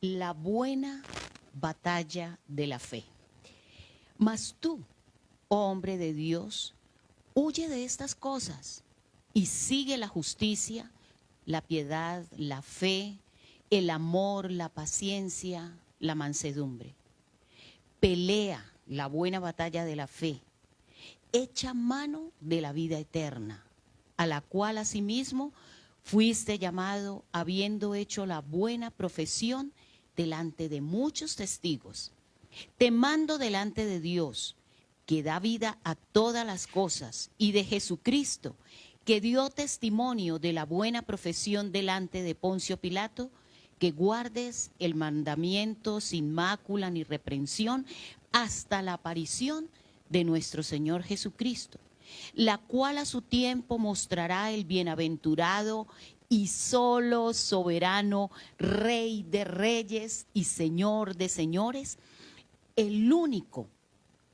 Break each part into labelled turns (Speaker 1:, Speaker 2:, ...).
Speaker 1: La buena batalla de la fe. Mas tú, oh hombre de Dios, huye de estas cosas y sigue la justicia, la piedad, la fe, el amor, la paciencia, la mansedumbre. Pelea la buena batalla de la fe. Echa mano de la vida eterna, a la cual asimismo fuiste llamado, habiendo hecho la buena profesión delante de muchos testigos. Te mando delante de Dios, que da vida a todas las cosas, y de Jesucristo, que dio testimonio de la buena profesión delante de Poncio Pilato, que guardes el mandamiento sin mácula ni reprensión hasta la aparición de nuestro Señor Jesucristo, la cual a su tiempo mostrará el bienaventurado y solo soberano Rey de reyes y Señor de señores, el único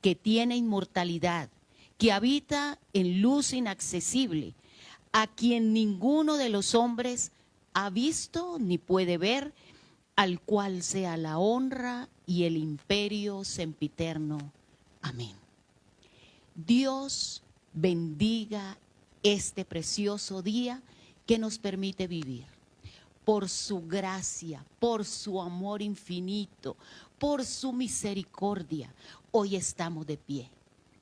Speaker 1: que tiene inmortalidad, que habita en luz inaccesible, a quien ninguno de los hombres ha visto ni puede ver, al cual sea la honra y el imperio sempiterno. Amén. Dios bendiga este precioso día que nos permite vivir. Por su gracia, por su amor infinito, por su misericordia, hoy estamos de pie,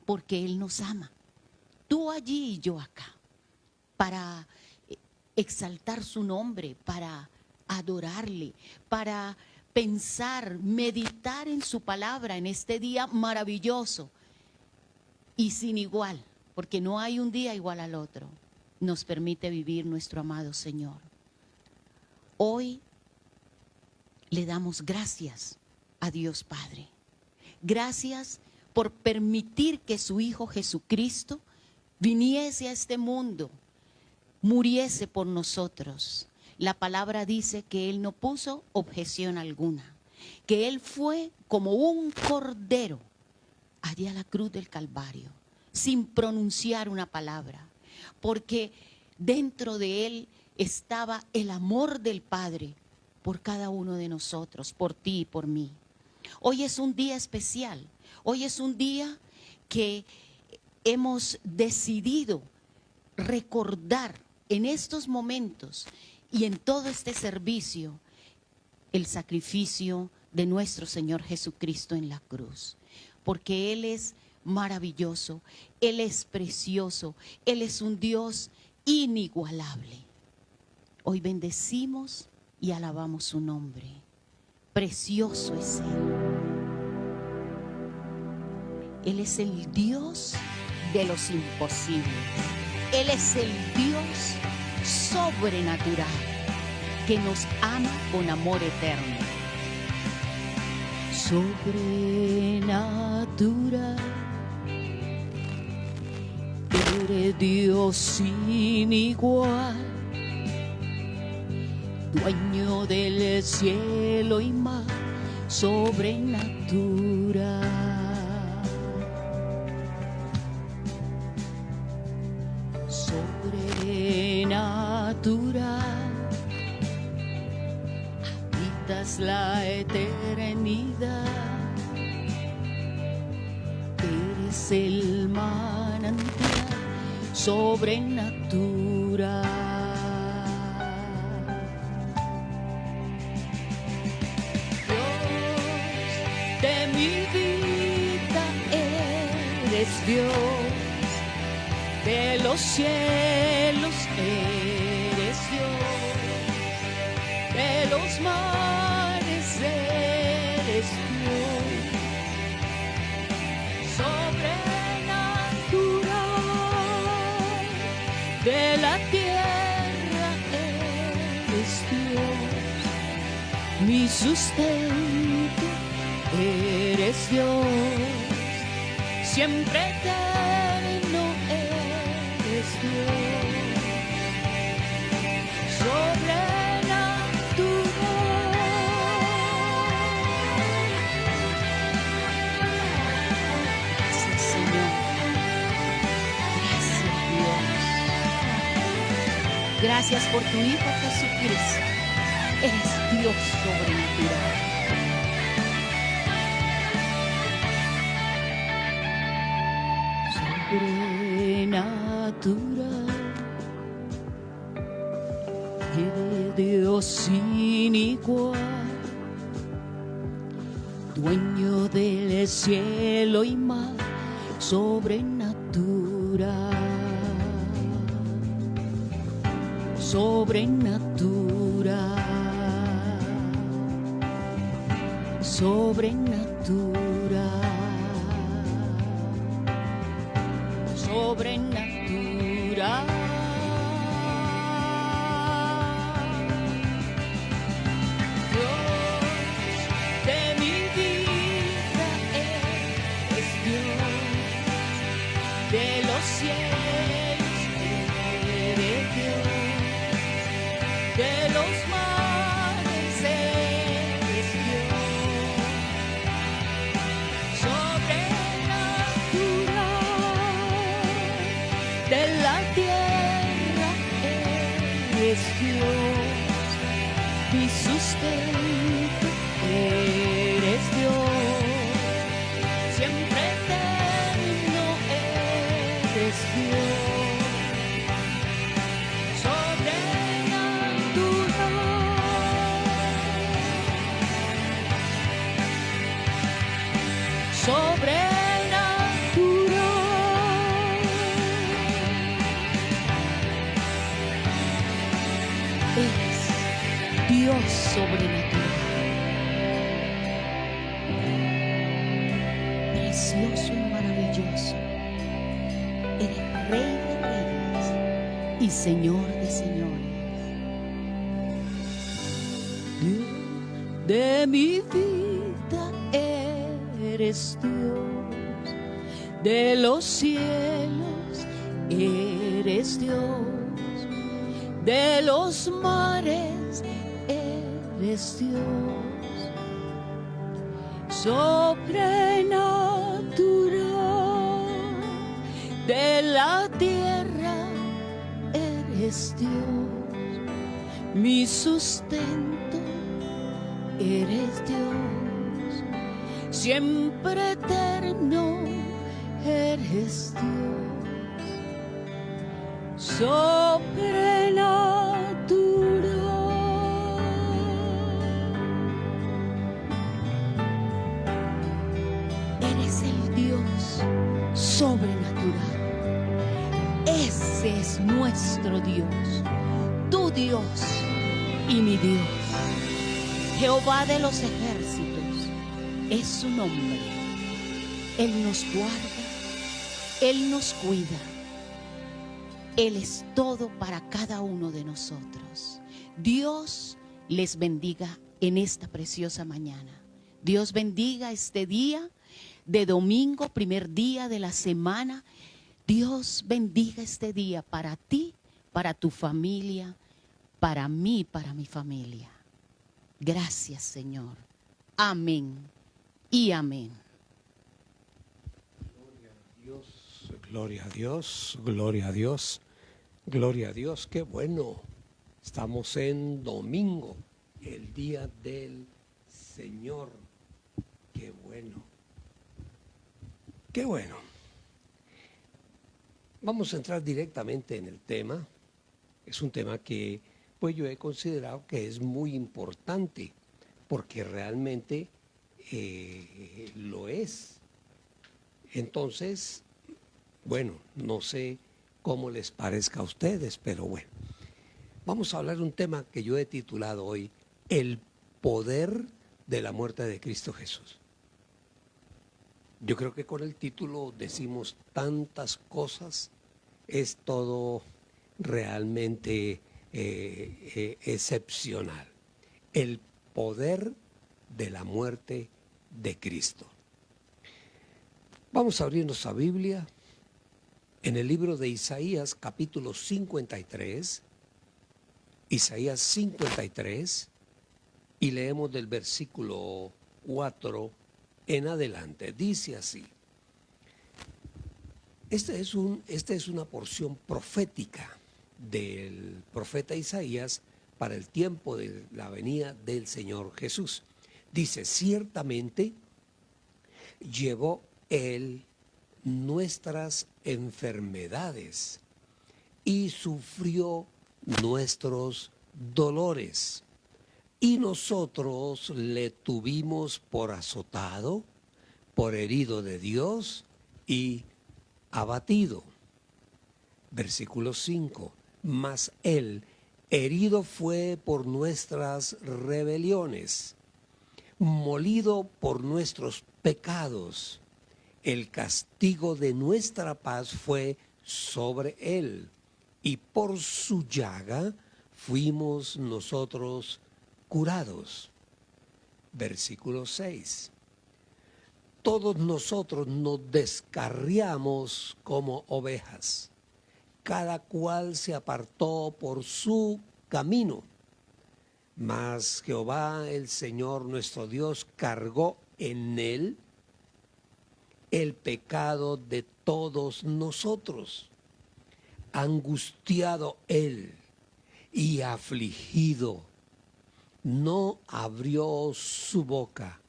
Speaker 1: porque Él nos ama. Tú allí y yo acá, para exaltar su nombre, para adorarle, para pensar, meditar en su palabra en este día maravilloso y sin igual, porque no hay un día igual al otro. Nos permite vivir nuestro amado Señor. Hoy le damos gracias a Dios Padre. Gracias por permitir que su Hijo Jesucristo viniese a este mundo, muriese por nosotros. La palabra dice que Él no puso objeción alguna, que Él fue como un cordero allá a la cruz del Calvario, sin pronunciar una palabra, porque dentro de Él estaba el amor del Padre por cada uno de nosotros, por ti y por mí. Hoy es un día especial, hoy es un día que hemos decidido recordar en estos momentos y en todo este servicio el sacrificio de nuestro Señor Jesucristo en la cruz, porque Él es maravilloso, Él es precioso, Él es un Dios inigualable. Hoy bendecimos y alabamos su nombre. Precioso es Él. Él es el Dios de los imposibles. Él es el Dios sobrenatural que nos ama con amor eterno. Sobrenatural, eres Dios sin igual, dueño del cielo y mar, sobrenatural. Sobrenatural, habitas la eternidad, eres el manantial sobrenatural. Dios de mi vida, eres Dios de los cielos, eres Dios de los mares, eres Dios sobrenatural, de la tierra eres Dios, mi sustento eres Dios, siempre eterno eres Dios, Gracias, Señor. Gracias, Dios. Gracias por tu Hijo Jesucristo. Eres Dios. Dios sobrenatural. Sobrenatural, el Dios sin igual, dueño del cielo y mar, sobrenatural, sobrenatural, sobrenatural, sobrenatural. Mi sustento, eres Dios, siempre eterno eres Dios, sobrenatural, sobrenatural, eres Dios sobrenatural, precioso y maravilloso, eres Rey de reyes y Señor de señores. Dios de mi vida eres Dios, de los cielos eres Dios, de los mares eres Dios, sobrenatural, de la tierra eres Dios, mi sustento eres Dios, siempre eterno eres Dios, sobrenatural. Eres el Dios sobrenatural. Ese es nuestro Dios, tu Dios y mi Dios. Jehová de los ejércitos es su nombre. Él nos guarda, Él nos cuida. Él es todo para cada uno de nosotros. Dios les bendiga en esta preciosa mañana. Dios bendiga este día de domingo, primer día de la semana. Dios bendiga este día para ti, para tu familia, para mí, para mi familia. Gracias, Señor. Amén y amén.
Speaker 2: Gloria a Dios, gloria a Dios, gloria a Dios. Qué bueno. Estamos en domingo, el día del Señor. Qué bueno. Qué bueno. Vamos a entrar directamente en el tema. Es un tema que pues yo he considerado que es muy importante, porque realmente lo es. Entonces, bueno, no sé cómo les parezca a ustedes, pero bueno. Vamos a hablar de un tema que yo he titulado hoy, el poder de la muerte de Cristo Jesús. Yo creo que con el título decimos tantas cosas, es todo realmente excepcional. El poder de la muerte de Cristo. Vamos a abrir nuestra Biblia en el libro de Isaías, capítulo 53, Isaías 53, y leemos del versículo 4 en adelante. Dice así: esta es una porción profética del profeta Isaías para el tiempo de la venida del Señor Jesús. Dice, ciertamente llevó Él nuestras enfermedades y sufrió nuestros dolores. Y nosotros le tuvimos por azotado, por herido de Dios y abatido. Versículo 5. Mas Él herido fue por nuestras rebeliones, molido por nuestros pecados. El castigo de nuestra paz fue sobre Él, y por su llaga fuimos nosotros curados. Versículo 6. Todos nosotros nos descarriamos como ovejas, cada cual se apartó por su camino, mas Jehová el Señor nuestro Dios cargó en él el pecado de todos nosotros. Angustiado él y afligido, no abrió su boca.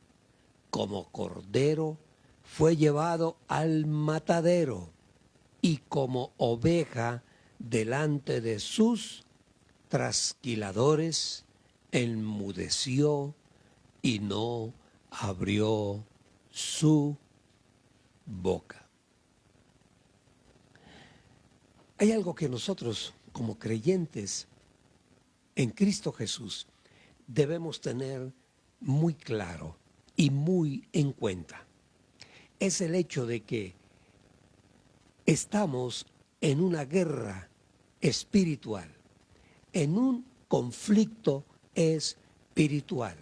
Speaker 2: Como cordero fue llevado al matadero, y como oveja delante de sus trasquiladores, enmudeció y no abrió su boca. Hay algo que nosotros, como creyentes en Cristo Jesús, debemos tener muy claro y muy en cuenta. Es el hecho de que estamos en una guerra espiritual, en un conflicto espiritual.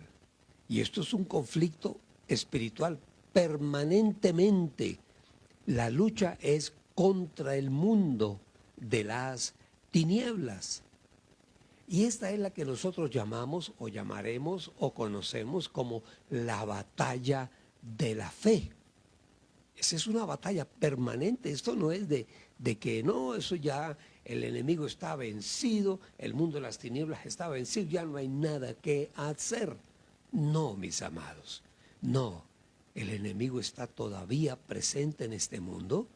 Speaker 2: Y esto es un conflicto espiritual permanentemente. La lucha es contra el mundo de las tinieblas. Y esta es la que nosotros llamamos o llamaremos o conocemos como la batalla de la fe. Esa es una batalla permanente. Esto no es de que no, eso ya el enemigo está vencido, el mundo de las tinieblas está vencido, ya no hay nada que hacer. No, mis amados, no. El enemigo está todavía presente en este mundo,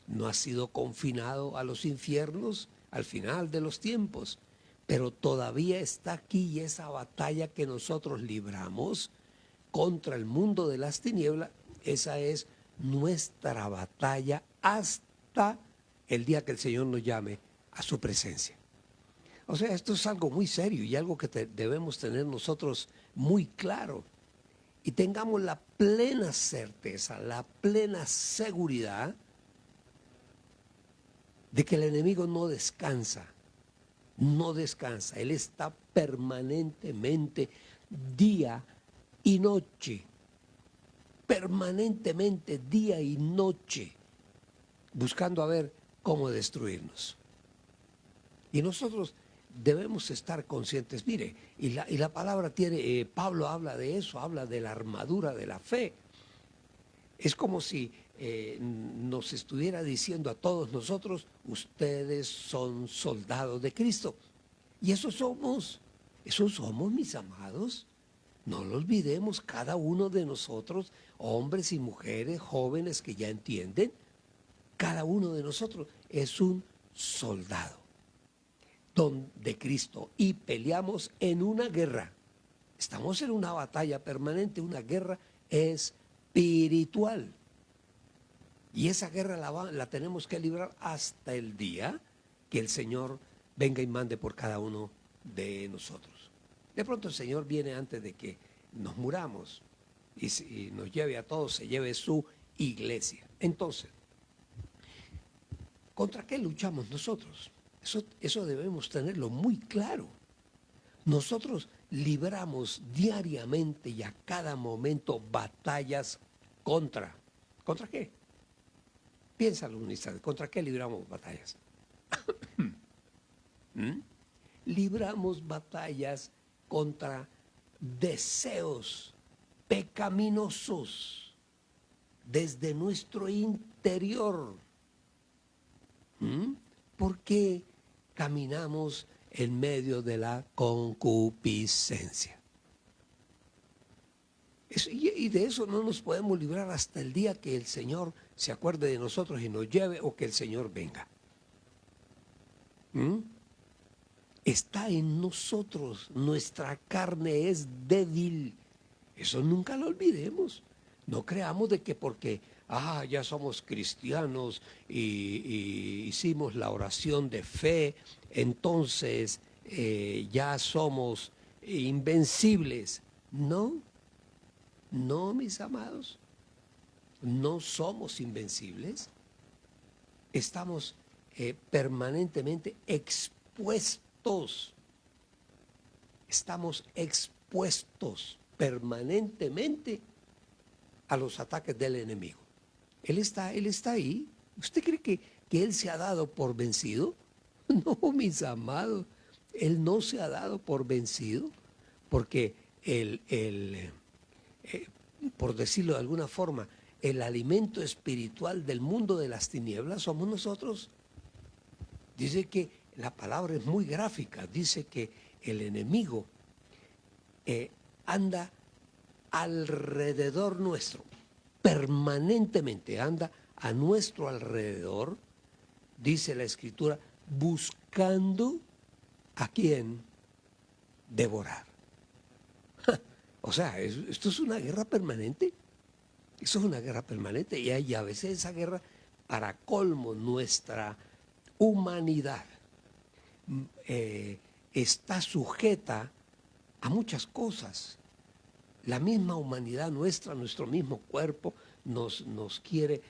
Speaker 2: no ha sido confinado a los infiernos al final de los tiempos, pero todavía está aquí, y esa batalla que nosotros libramos contra el mundo de las tinieblas, esa es nuestra batalla hasta el día que el Señor nos llame a su presencia. O sea, esto es algo muy serio y algo que debemos tener nosotros muy claro. Y tengamos la plena certeza, la plena seguridad de que el enemigo no descansa. No descansa. Él está permanentemente, día y noche. Permanentemente, día y noche, buscando a ver cómo destruirnos. Y nosotros debemos estar conscientes. Mire, y la palabra tiene, Pablo habla de eso, habla de la armadura de la fe. Es como si nos estuviera diciendo a todos nosotros, ustedes son soldados de Cristo. Y eso somos, mis amados. No lo olvidemos, cada uno de nosotros, hombres y mujeres, jóvenes que ya entienden, cada uno de nosotros es un soldado de Cristo y peleamos en una guerra. Estamos en una batalla permanente, una guerra espiritual. Y esa guerra la tenemos que librar hasta el día que el Señor venga y mande por cada uno de nosotros. De pronto el Señor viene antes de que nos muramos y nos lleve a todos, se lleve su iglesia. Entonces, ¿contra qué luchamos nosotros? Eso debemos tenerlo muy claro. Nosotros libramos diariamente y a cada momento batallas ¿contra qué? Piénsalo un instante, ¿contra qué libramos batallas? Libramos batallas contra deseos pecaminosos desde nuestro interior. ¿Por qué caminamos en medio de la concupiscencia. Y de eso no nos podemos librar hasta el día que el Señor se acuerde de nosotros y nos lleve, o que el Señor venga. Está en nosotros, nuestra carne es débil. Eso nunca lo olvidemos. No creamos de que porque ya somos cristianos y hicimos la oración de fe, entonces ya somos invencibles. No, no, mis amados, no somos invencibles. Estamos permanentemente expuestos. Estamos expuestos permanentemente a los ataques del enemigo. Él está ahí. ¿Usted cree que Él se ha dado por vencido? No, mis amados, Él no se ha dado por vencido, porque por decirlo de alguna forma, el alimento espiritual del mundo de las tinieblas somos nosotros. Dice que la palabra es muy gráfica, dice que el enemigo anda alrededor nuestro, permanentemente anda a nuestro alrededor, dice la Escritura, buscando a quién devorar. O sea, esto es una guerra permanente. Eso es una guerra permanente, y a veces esa guerra, para colmo, nuestra humanidad está sujeta a muchas cosas. La misma humanidad nuestra, nuestro mismo cuerpo, nos quiere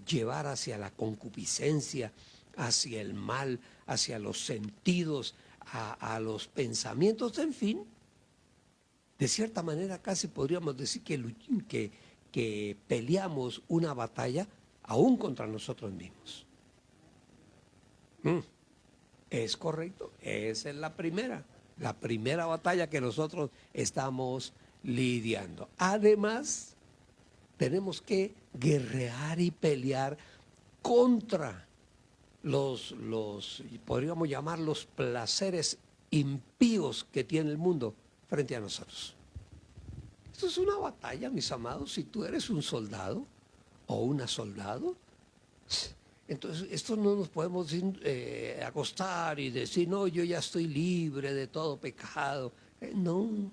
Speaker 2: llevar hacia la concupiscencia, hacia el mal, hacia los sentidos, a los pensamientos, en fin. De cierta manera casi podríamos decir que peleamos una batalla aún contra nosotros mismos. Es correcto, esa es la primera batalla que nosotros estamos lidiando. Además, tenemos que guerrear y pelear contra podríamos llamar los placeres impíos que tiene el mundo frente a nosotros. Esto es una batalla, mis amados. Si tú eres un soldado o una soldado, entonces esto no nos podemos acostar y decir, no, yo ya estoy libre de todo pecado. No,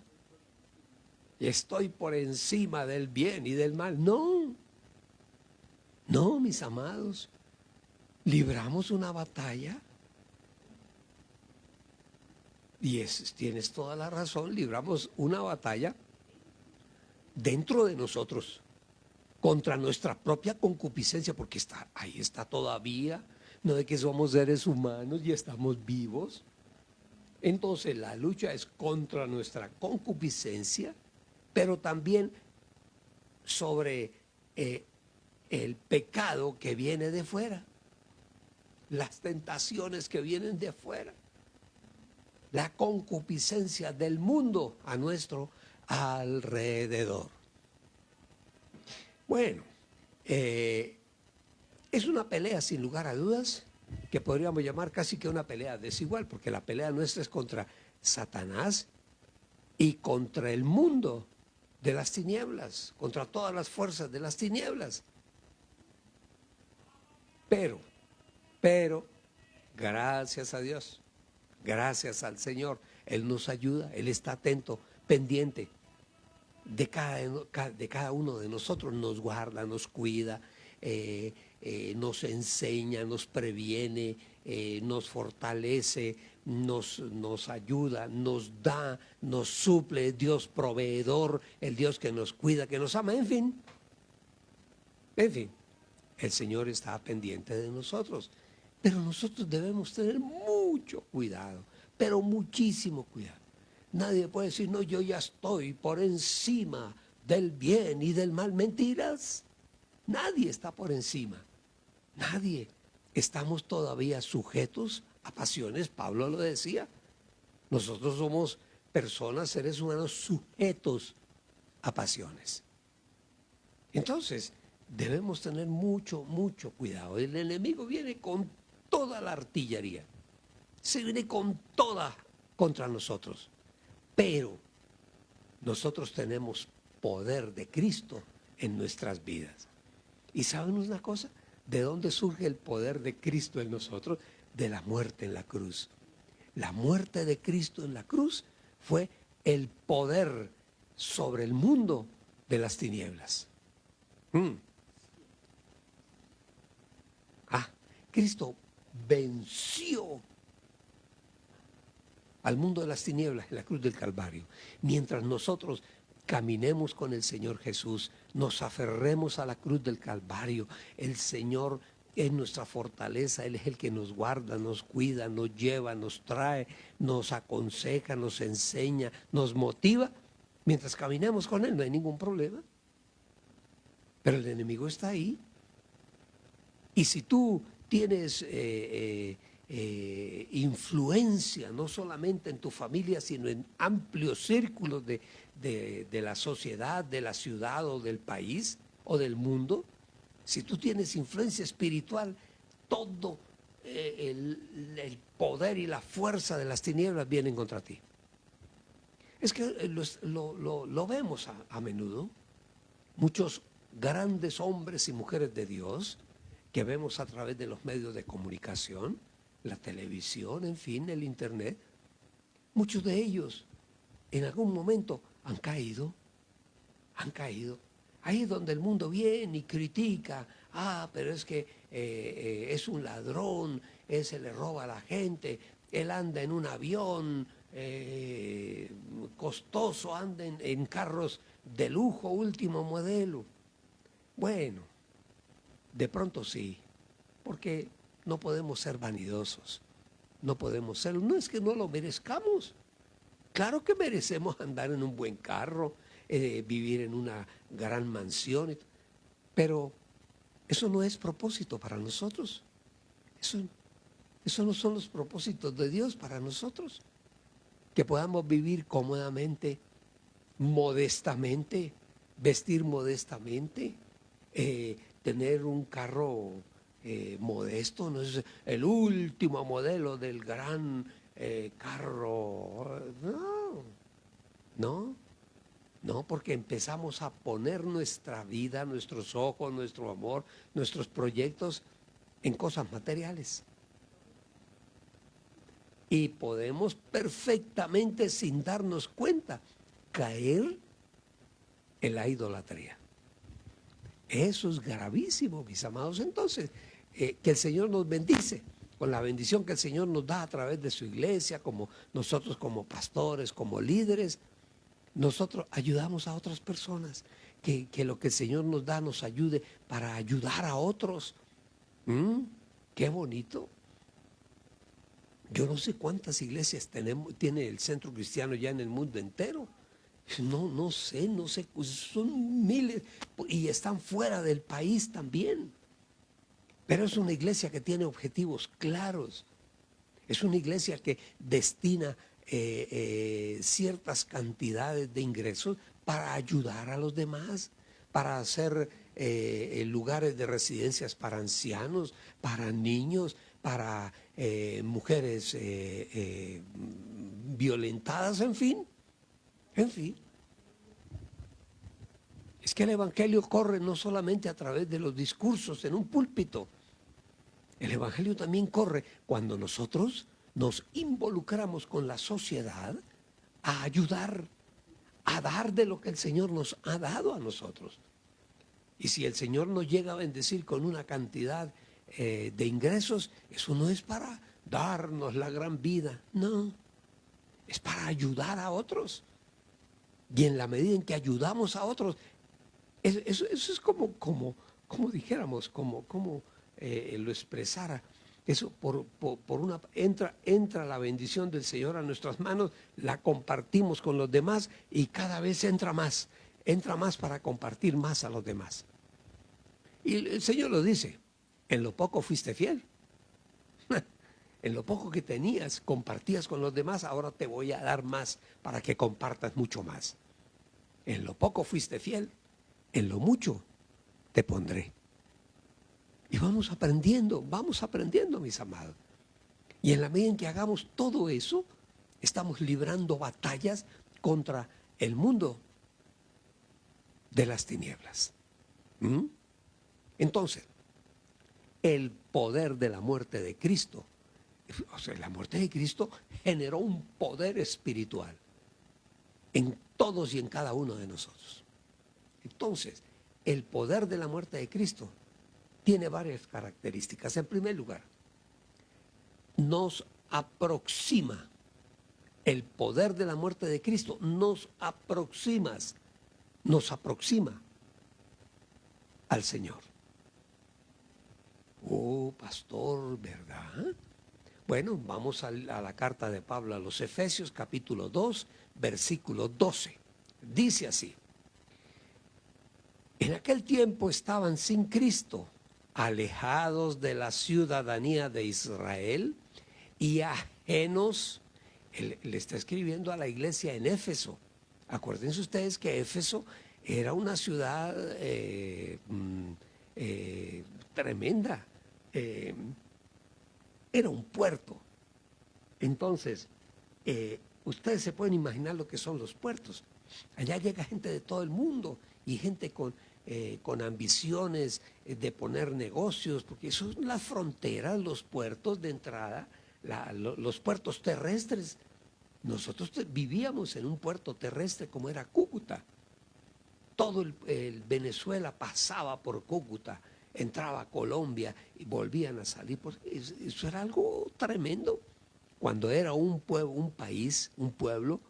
Speaker 2: estoy por encima del bien y del mal. No, no, mis amados, libramos una batalla. Y tienes toda la razón, libramos una batalla dentro de nosotros contra nuestra propia concupiscencia, porque ahí está todavía, no de que somos seres humanos y estamos vivos. Entonces la lucha es contra nuestra concupiscencia, pero también sobre el pecado que viene de fuera, las tentaciones que vienen de fuera, la concupiscencia del mundo a nuestro alrededor. Bueno, es una pelea sin lugar a dudas que podríamos llamar casi que una pelea desigual, porque la pelea nuestra es contra Satanás y contra el mundo de las tinieblas, contra todas las fuerzas de las tinieblas. Pero, gracias a Dios, gracias al Señor, Él nos ayuda, Él está atento, pendiente de cada uno de nosotros, nos guarda, nos cuida, nos enseña, nos previene, nos fortalece, nos ayuda, nos da, nos suple, Dios proveedor, el Dios que nos cuida, que nos ama, en fin, el Señor está pendiente de nosotros. Pero nosotros debemos tener mucho cuidado, pero muchísimo cuidado. Nadie puede decir, no, yo ya estoy por encima del bien y del mal. Mentiras. Nadie está por encima. Nadie. Estamos todavía sujetos a pasiones. Pablo lo decía. Nosotros somos personas, seres humanos sujetos a pasiones. Entonces, debemos tener mucho, mucho cuidado. El enemigo viene con toda la artillería. se viene con toda contra nosotros. Pero nosotros tenemos poder de Cristo en nuestras vidas. ¿Y saben una cosa? ¿De dónde surge el poder de Cristo en nosotros? De la muerte en la cruz. La muerte de Cristo en la cruz fue el poder sobre el mundo de las tinieblas. Cristo venció al mundo de las tinieblas en la cruz del Calvario. Mientras nosotros caminemos con el Señor Jesús, nos aferremos a la cruz del Calvario, el Señor es nuestra fortaleza, Él es el que nos guarda, nos cuida, nos lleva, nos trae, nos aconseja, nos enseña, nos motiva. Mientras caminemos con Él no hay ningún problema. Pero el enemigo está ahí. Y si tú tienes influencia, no solamente en tu familia, sino en amplios círculos de la sociedad, de la ciudad o del país o del mundo, si tú tienes influencia espiritual, todo el poder y la fuerza de las tinieblas vienen contra ti. Es que lo vemos a menudo. Muchos grandes hombres y mujeres de Dios que vemos a través de los medios de comunicación, la televisión, en fin, el internet, muchos de ellos en algún momento han caído. Ahí es donde el mundo viene y critica, pero es que es un ladrón, se le roba a la gente, él anda en un avión costoso, anda en carros de lujo, último modelo. Bueno, de pronto sí, porque no podemos ser vanidosos, no podemos serlo. No es que no lo merezcamos, claro que merecemos andar en un buen carro, vivir en una gran mansión, pero eso no es propósito para nosotros. Eso no son los propósitos de Dios para nosotros. Que podamos vivir cómodamente, modestamente, vestir modestamente, tener un carro modesto, no es el último modelo del gran carro. No, porque empezamos a poner nuestra vida, nuestros ojos, nuestro amor, nuestros proyectos en cosas materiales. Y podemos perfectamente, sin darnos cuenta, caer en la idolatría. Eso es gravísimo, mis amados. Entonces, que el Señor nos bendice con la bendición que el Señor nos da a través de su iglesia, como nosotros como pastores, como líderes. Nosotros ayudamos a otras personas, que lo que el Señor nos da nos ayude para ayudar a otros. Qué bonito. Yo no sé cuántas iglesias tiene el Centro Cristiano ya en el mundo entero. No sé, son miles y están fuera del país también. Pero es una iglesia que tiene objetivos claros. Es una iglesia que destina ciertas cantidades de ingresos para ayudar a los demás, para hacer lugares de residencias para ancianos, para niños, para mujeres violentadas, en fin. Es que el evangelio corre no solamente a través de los discursos en un púlpito. El evangelio también corre cuando nosotros nos involucramos con la sociedad a ayudar, a dar de lo que el Señor nos ha dado a nosotros. Y si el Señor nos llega a bendecir con una cantidad de ingresos, eso no es para darnos la gran vida, no, es para ayudar a otros. Y en la medida en que ayudamos a otros, eso es como dijéramos, como lo expresara. Eso entra la bendición del Señor a nuestras manos, la compartimos con los demás y cada vez entra más para compartir más a los demás. Y el Señor lo dice, en lo poco fuiste fiel. En lo poco que tenías, compartías con los demás, ahora te voy a dar más para que compartas mucho más. En lo poco fuiste fiel, en lo mucho te pondré. Y vamos aprendiendo, mis amados. Y en la medida en que hagamos todo eso, estamos librando batallas contra el mundo de las tinieblas. ¿Mm? Entonces, el poder de la muerte de Cristo, o sea, la muerte de Cristo generó un poder espiritual en todos y en cada uno de nosotros. Entonces, el poder de la muerte de Cristo tiene varias características. En primer lugar, nos aproxima. El poder de la muerte de Cristo nos aproxima al Señor. Oh, pastor, ¿verdad? Bueno, vamos a la carta de Pablo a los Efesios, capítulo 2, versículo 12. Dice así: en aquel tiempo estaban sin Cristo, alejados de la ciudadanía de Israel y ajenos. Él le está escribiendo a la iglesia en Éfeso. Acuérdense ustedes que Éfeso era una ciudad tremenda. Era un puerto. Entonces, ustedes se pueden imaginar lo que son los puertos. Allá llega gente de todo el mundo y gente con ambiciones de poner negocios, porque eso son las fronteras, los puertos de entrada, los puertos terrestres. Nosotros vivíamos en un puerto terrestre como era Cúcuta. Todo el Venezuela pasaba por Cúcuta, entraba a Colombia y volvían a salir. Eso era algo tremendo. Cuando era un país, un pueblo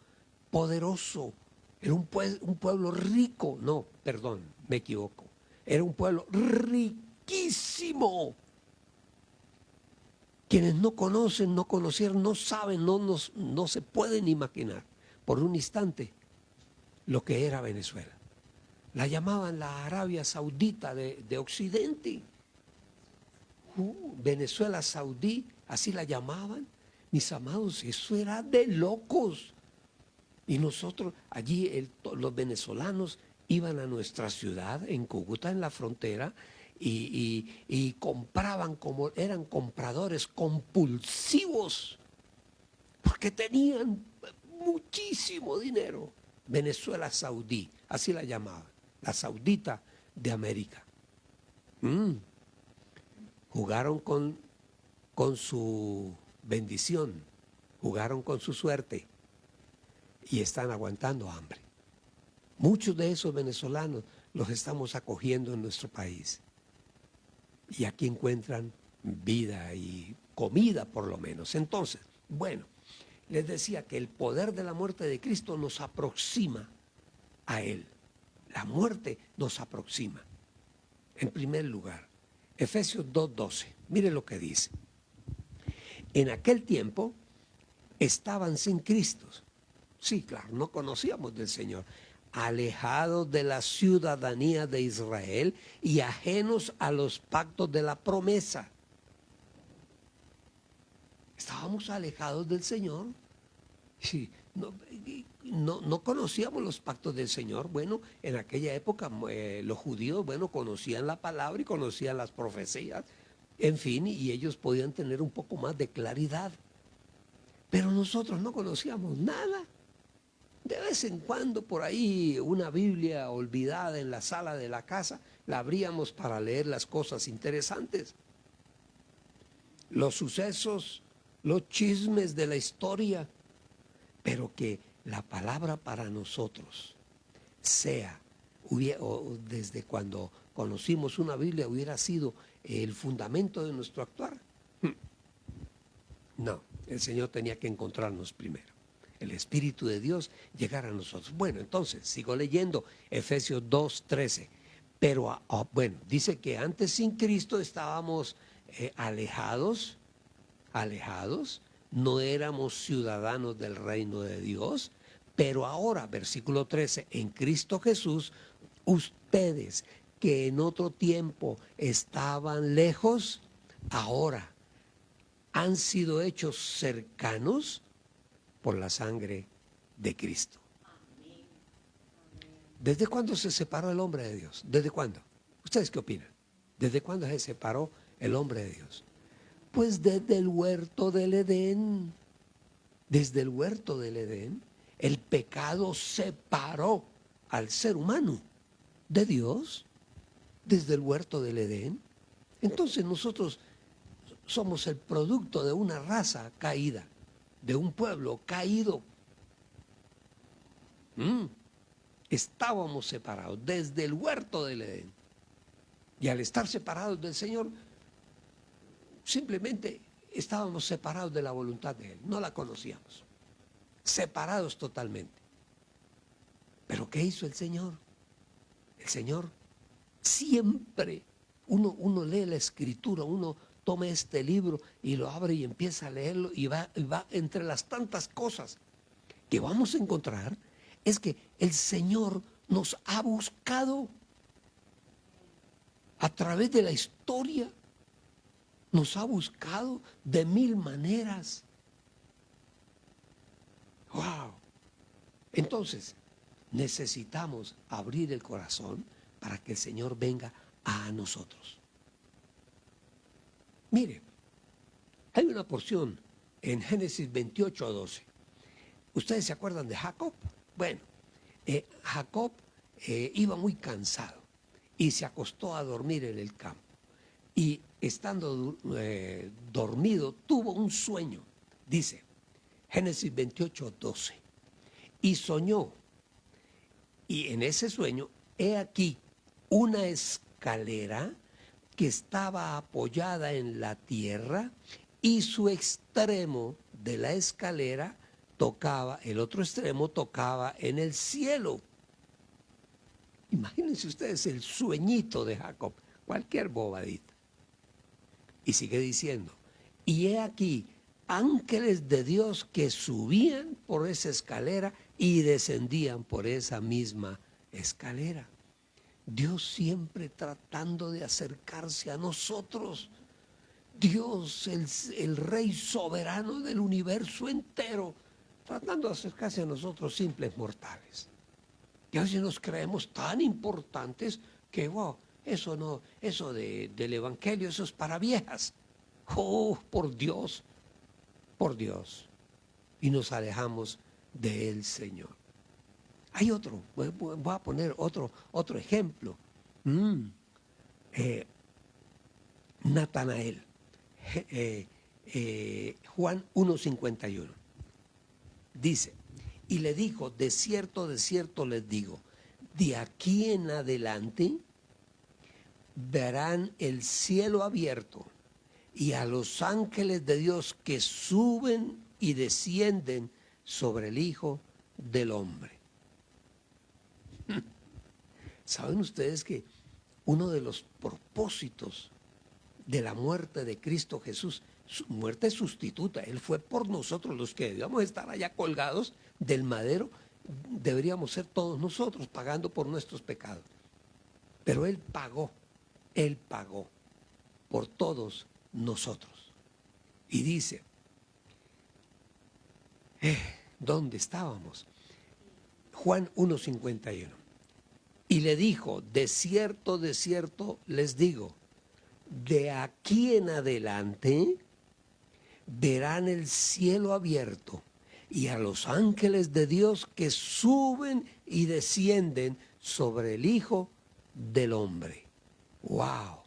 Speaker 2: poderoso, era un pueblo rico. No, perdón, me equivoco. Era un pueblo riquísimo. Quienes no conocen, no conocieron, no saben, no se pueden imaginar por un instante lo que era Venezuela. La llamaban la Arabia Saudita de Occidente. Venezuela Saudí, así la llamaban. Mis amados, eso era de locos. Y nosotros, allí los venezolanos iban a nuestra ciudad, en Cúcuta, en la frontera, y compraban como eran compradores compulsivos, porque tenían muchísimo dinero. Venezuela Saudí, así la llamaban, la Saudita de América. Jugaron con su bendición, jugaron con su suerte y están aguantando hambre. Muchos de esos venezolanos los estamos acogiendo en nuestro país y aquí encuentran vida y comida por lo menos. Entonces, bueno, les decía que el poder de la muerte de Cristo nos aproxima a Él. La muerte nos aproxima. En primer lugar, Efesios 2:12, mire lo que dice. En aquel tiempo estaban sin Cristo. Sí, claro, no conocíamos del Señor. Alejados de la ciudadanía de Israel y ajenos a los pactos de la promesa. Estábamos alejados del Señor. Sí, no conocíamos los pactos del Señor. Bueno, en aquella época los judíos, bueno, conocían la palabra y conocían las profecías. En fin, y ellos podían tener un poco más de claridad. Pero nosotros no conocíamos nada. De vez en cuando por ahí una Biblia olvidada en la sala de la casa, la abríamos para leer las cosas interesantes. Los sucesos, los chismes de la historia, pero que la palabra para nosotros sea, o desde cuando conocimos una Biblia, hubiera sido el fundamento de nuestro actuar. No, el Señor tenía que encontrarnos primero. El Espíritu de Dios llegar a nosotros. Bueno, entonces, sigo leyendo Efesios 2:13. Pero, bueno, dice que antes sin Cristo estábamos alejados, no éramos ciudadanos del reino de Dios, pero ahora, versículo 13, en Cristo Jesús, ustedes que en otro tiempo estaban lejos, ahora han sido hechos cercanos por la sangre de Cristo. ¿Desde cuándo se separó el hombre de Dios? ¿Desde cuándo? ¿Ustedes qué opinan? ¿Desde cuándo se separó el hombre de Dios? Pues desde el huerto del Edén, el pecado separó al ser humano de Dios, desde el huerto del Edén. Entonces nosotros somos el producto de una raza caída, de un pueblo caído. Estábamos separados desde el huerto del Edén. Y al estar separados del Señor, simplemente estábamos separados de la voluntad de Él, no la conocíamos, separados totalmente. Pero ¿qué hizo el Señor? El Señor siempre, uno lee la Escritura, uno toma este libro y lo abre y empieza a leerlo y va entre las tantas cosas que vamos a encontrar, es que el Señor nos ha buscado a través de la historia, nos ha buscado de mil maneras. ¡Wow! Entonces, necesitamos abrir el corazón para que el Señor venga a nosotros. Mire, hay una porción en Génesis 28:12. ¿Ustedes se acuerdan de Jacob? Bueno, Jacob iba muy cansado y se acostó a dormir en el campo. Y estando dormido, tuvo un sueño. Dice, Génesis 28:12. Y soñó. Y en ese sueño, he aquí una escalera que estaba apoyada en la tierra y su extremo de la escalera tocaba, el otro extremo tocaba en el cielo. Imagínense ustedes el sueñito de Jacob, cualquier bobadita. Y sigue diciendo, y he aquí ángeles de Dios que subían por esa escalera y descendían por esa misma escalera. Dios siempre tratando de acercarse a nosotros. Dios, el Rey soberano del universo entero, tratando de acercarse a nosotros simples mortales. Y a veces nos creemos tan importantes que, wow, eso del Evangelio, eso es para viejas. Oh, por Dios. Y nos alejamos del Señor. Hay otro, voy a poner otro ejemplo. Natanael, Juan 1:51. Dice, y le dijo, de cierto les digo, de aquí en adelante verán el cielo abierto y a los ángeles de Dios que suben y descienden sobre el Hijo del Hombre. ¿Saben ustedes que uno de los propósitos de la muerte de Cristo Jesús, su muerte sustituta, Él fue por nosotros los que debíamos estar allá colgados del madero, deberíamos ser todos nosotros pagando por nuestros pecados. Pero Él pagó por todos nosotros. Y dice, ¿dónde estábamos? Juan 1:51. Y le dijo, de cierto les digo, de aquí en adelante verán el cielo abierto y a los ángeles de Dios que suben y descienden sobre el Hijo del Hombre. ¡Wow!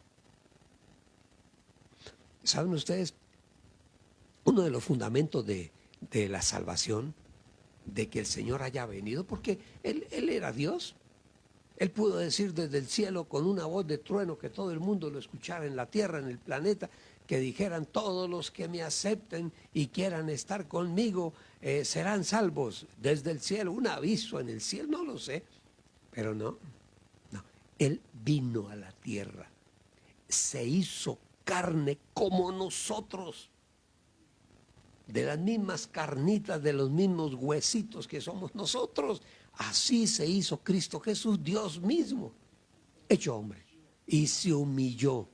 Speaker 2: ¿Saben ustedes? Uno de los fundamentos de la salvación, de que el Señor haya venido, porque Él era Dios. Él pudo decir desde el cielo con una voz de trueno que todo el mundo lo escuchara en la tierra, en el planeta, que dijeran todos los que me acepten y quieran estar conmigo serán salvos desde el cielo. Un aviso en el cielo, no lo sé, pero no. Él vino a la tierra, se hizo carne como nosotros, de las mismas carnitas, de los mismos huesitos que somos nosotros. Así se hizo Cristo Jesús, Dios mismo, hecho hombre. Y se humilló,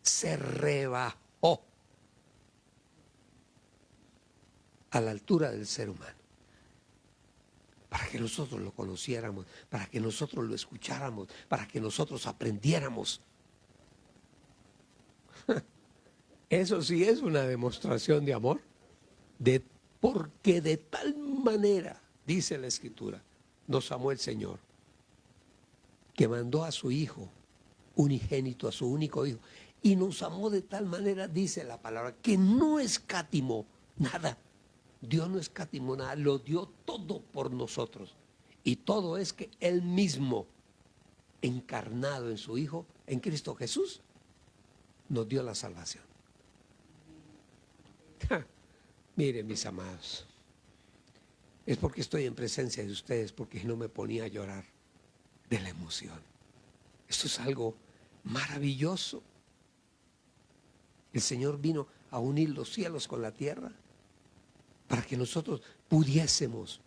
Speaker 2: se rebajó a la altura del ser humano. Para que nosotros lo conociéramos, para que nosotros lo escucháramos, para que nosotros aprendiéramos. Eso sí es una demostración de amor. Porque de tal manera, dice la Escritura, nos amó el Señor, que mandó a su Hijo unigénito, a su único Hijo. Y nos amó de tal manera, dice la palabra, que no escatimó nada. Dios no escatimó nada, lo dio todo por nosotros. Y todo es que Él mismo, encarnado en su Hijo, en Cristo Jesús, nos dio la salvación. Miren, mis amados, es porque estoy en presencia de ustedes, porque no me ponía a llorar de la emoción. Esto es algo maravilloso. El Señor vino a unir los cielos con la tierra para que nosotros pudiésemos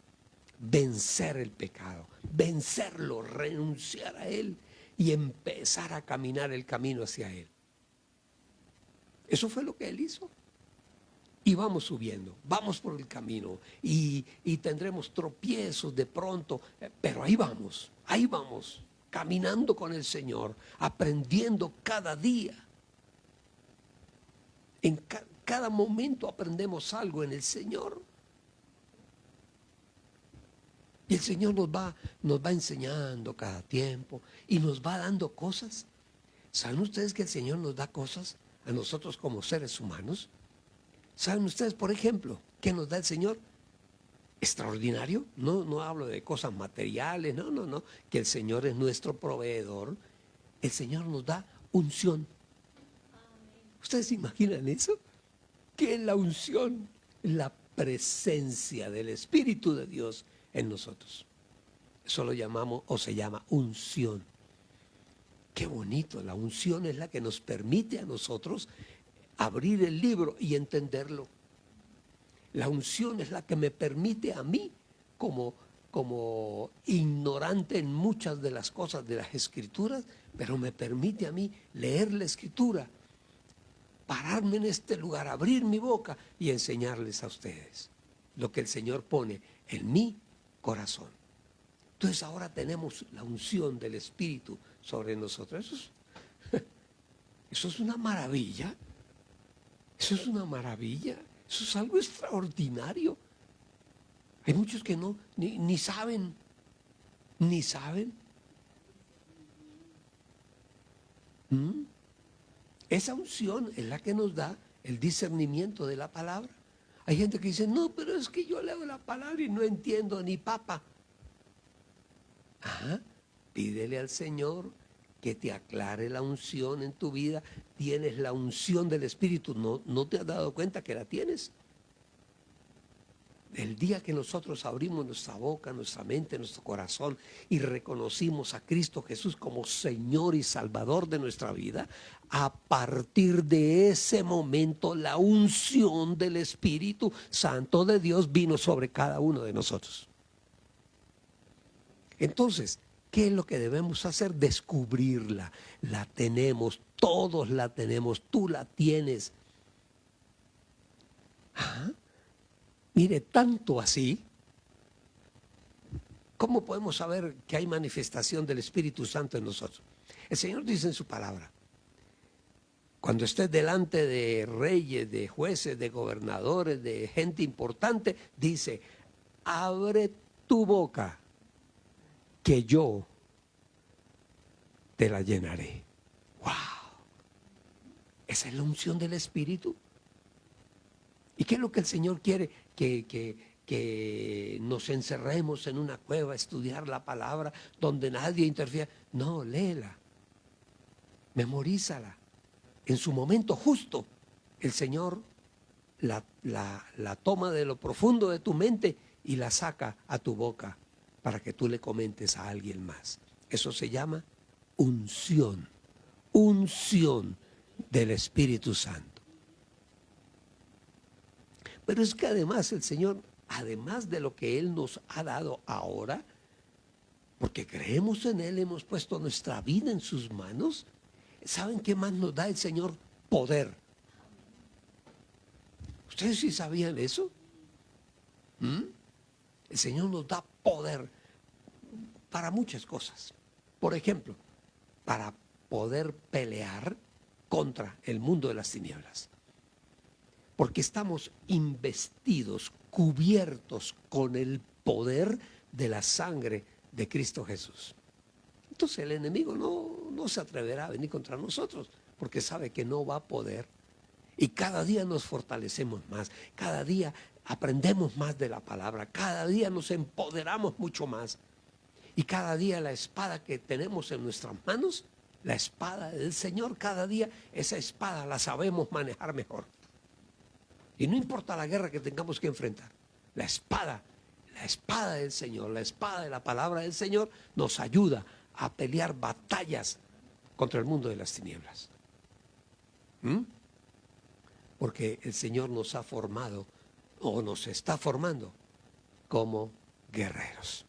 Speaker 2: vencer el pecado, vencerlo, renunciar a él y empezar a caminar el camino hacia él. Eso fue lo que Él hizo. Y vamos subiendo, vamos por el camino y tendremos tropiezos de pronto, pero ahí vamos, caminando con el Señor, aprendiendo cada día. En cada momento aprendemos algo en el Señor. Y el Señor nos va enseñando cada tiempo y nos va dando cosas. ¿Saben ustedes que el Señor nos da cosas a nosotros como seres humanos? ¿Saben ustedes, por ejemplo, qué nos da el Señor? Extraordinario. No hablo de cosas materiales, no. Que el Señor es nuestro proveedor. El Señor nos da unción. ¿Ustedes se imaginan eso? ¿Qué es la unción? La presencia del Espíritu de Dios en nosotros. Eso lo llamamos o se llama unción. Qué bonito, la unción es la que nos permite a nosotros abrir el libro y entenderlo. La unción es la que me permite a mí, como ignorante en muchas de las cosas de las Escrituras, pero me permite a mí leer la Escritura, pararme en este lugar, abrir mi boca y enseñarles a ustedes lo que el Señor pone en mi corazón. Entonces ahora tenemos la unción del Espíritu sobre nosotros. Eso es una maravilla. Eso es una maravilla. Eso es algo extraordinario. Hay muchos que ni saben. Esa unción es la que nos da el discernimiento de la palabra. Hay gente que dice, no, pero es que yo leo la palabra y no entiendo ni papa. Pídele al Señor que te aclare la unción en tu vida. Tienes la unción del Espíritu, no te has dado cuenta que la tienes. El día que nosotros abrimos nuestra boca, nuestra mente, nuestro corazón y reconocimos a Cristo Jesús como Señor y Salvador de nuestra vida, a partir de ese momento la unción del Espíritu Santo de Dios vino sobre cada uno de nosotros. Entonces, ¿qué es lo que debemos hacer? Descubrirla. La tenemos, todos la tenemos, tú la tienes. Mire, tanto así, ¿cómo podemos saber que hay manifestación del Espíritu Santo en nosotros? El Señor dice en su palabra, cuando estés delante de reyes, de jueces, de gobernadores, de gente importante, dice, abre tu boca, que yo te la llenaré. ¡Wow! Esa es la unción del Espíritu. ¿Y qué es lo que el Señor quiere? Que nos encerremos en una cueva a estudiar la palabra donde nadie interfiere. No, léela, memorízala. En su momento justo, el Señor la toma de lo profundo de tu mente y la saca a tu boca para que tú le comentes a alguien más. Eso se llama unción, unción del Espíritu Santo. Pero es que además el Señor, además de lo que Él nos ha dado ahora, porque creemos en Él, hemos puesto nuestra vida en sus manos, ¿saben qué más nos da el Señor? Poder. ¿Ustedes sí sabían eso? El Señor nos da poder para muchas cosas. Por ejemplo, para poder pelear contra el mundo de las tinieblas. porque estamos investidos, cubiertos con el poder de la sangre de Cristo Jesús. Entonces el enemigo no se atreverá a venir contra nosotros, porque sabe que no va a poder. Y cada día nos fortalecemos más, cada día aprendemos más de la palabra, cada día nos empoderamos mucho más. Y cada día la espada que tenemos en nuestras manos, la espada del Señor, cada día esa espada la sabemos manejar mejor. Y no importa la guerra que tengamos que enfrentar, la espada del Señor, la espada de la palabra del Señor nos ayuda a pelear batallas contra el mundo de las tinieblas. Porque el Señor nos ha formado o nos está formando como guerreros.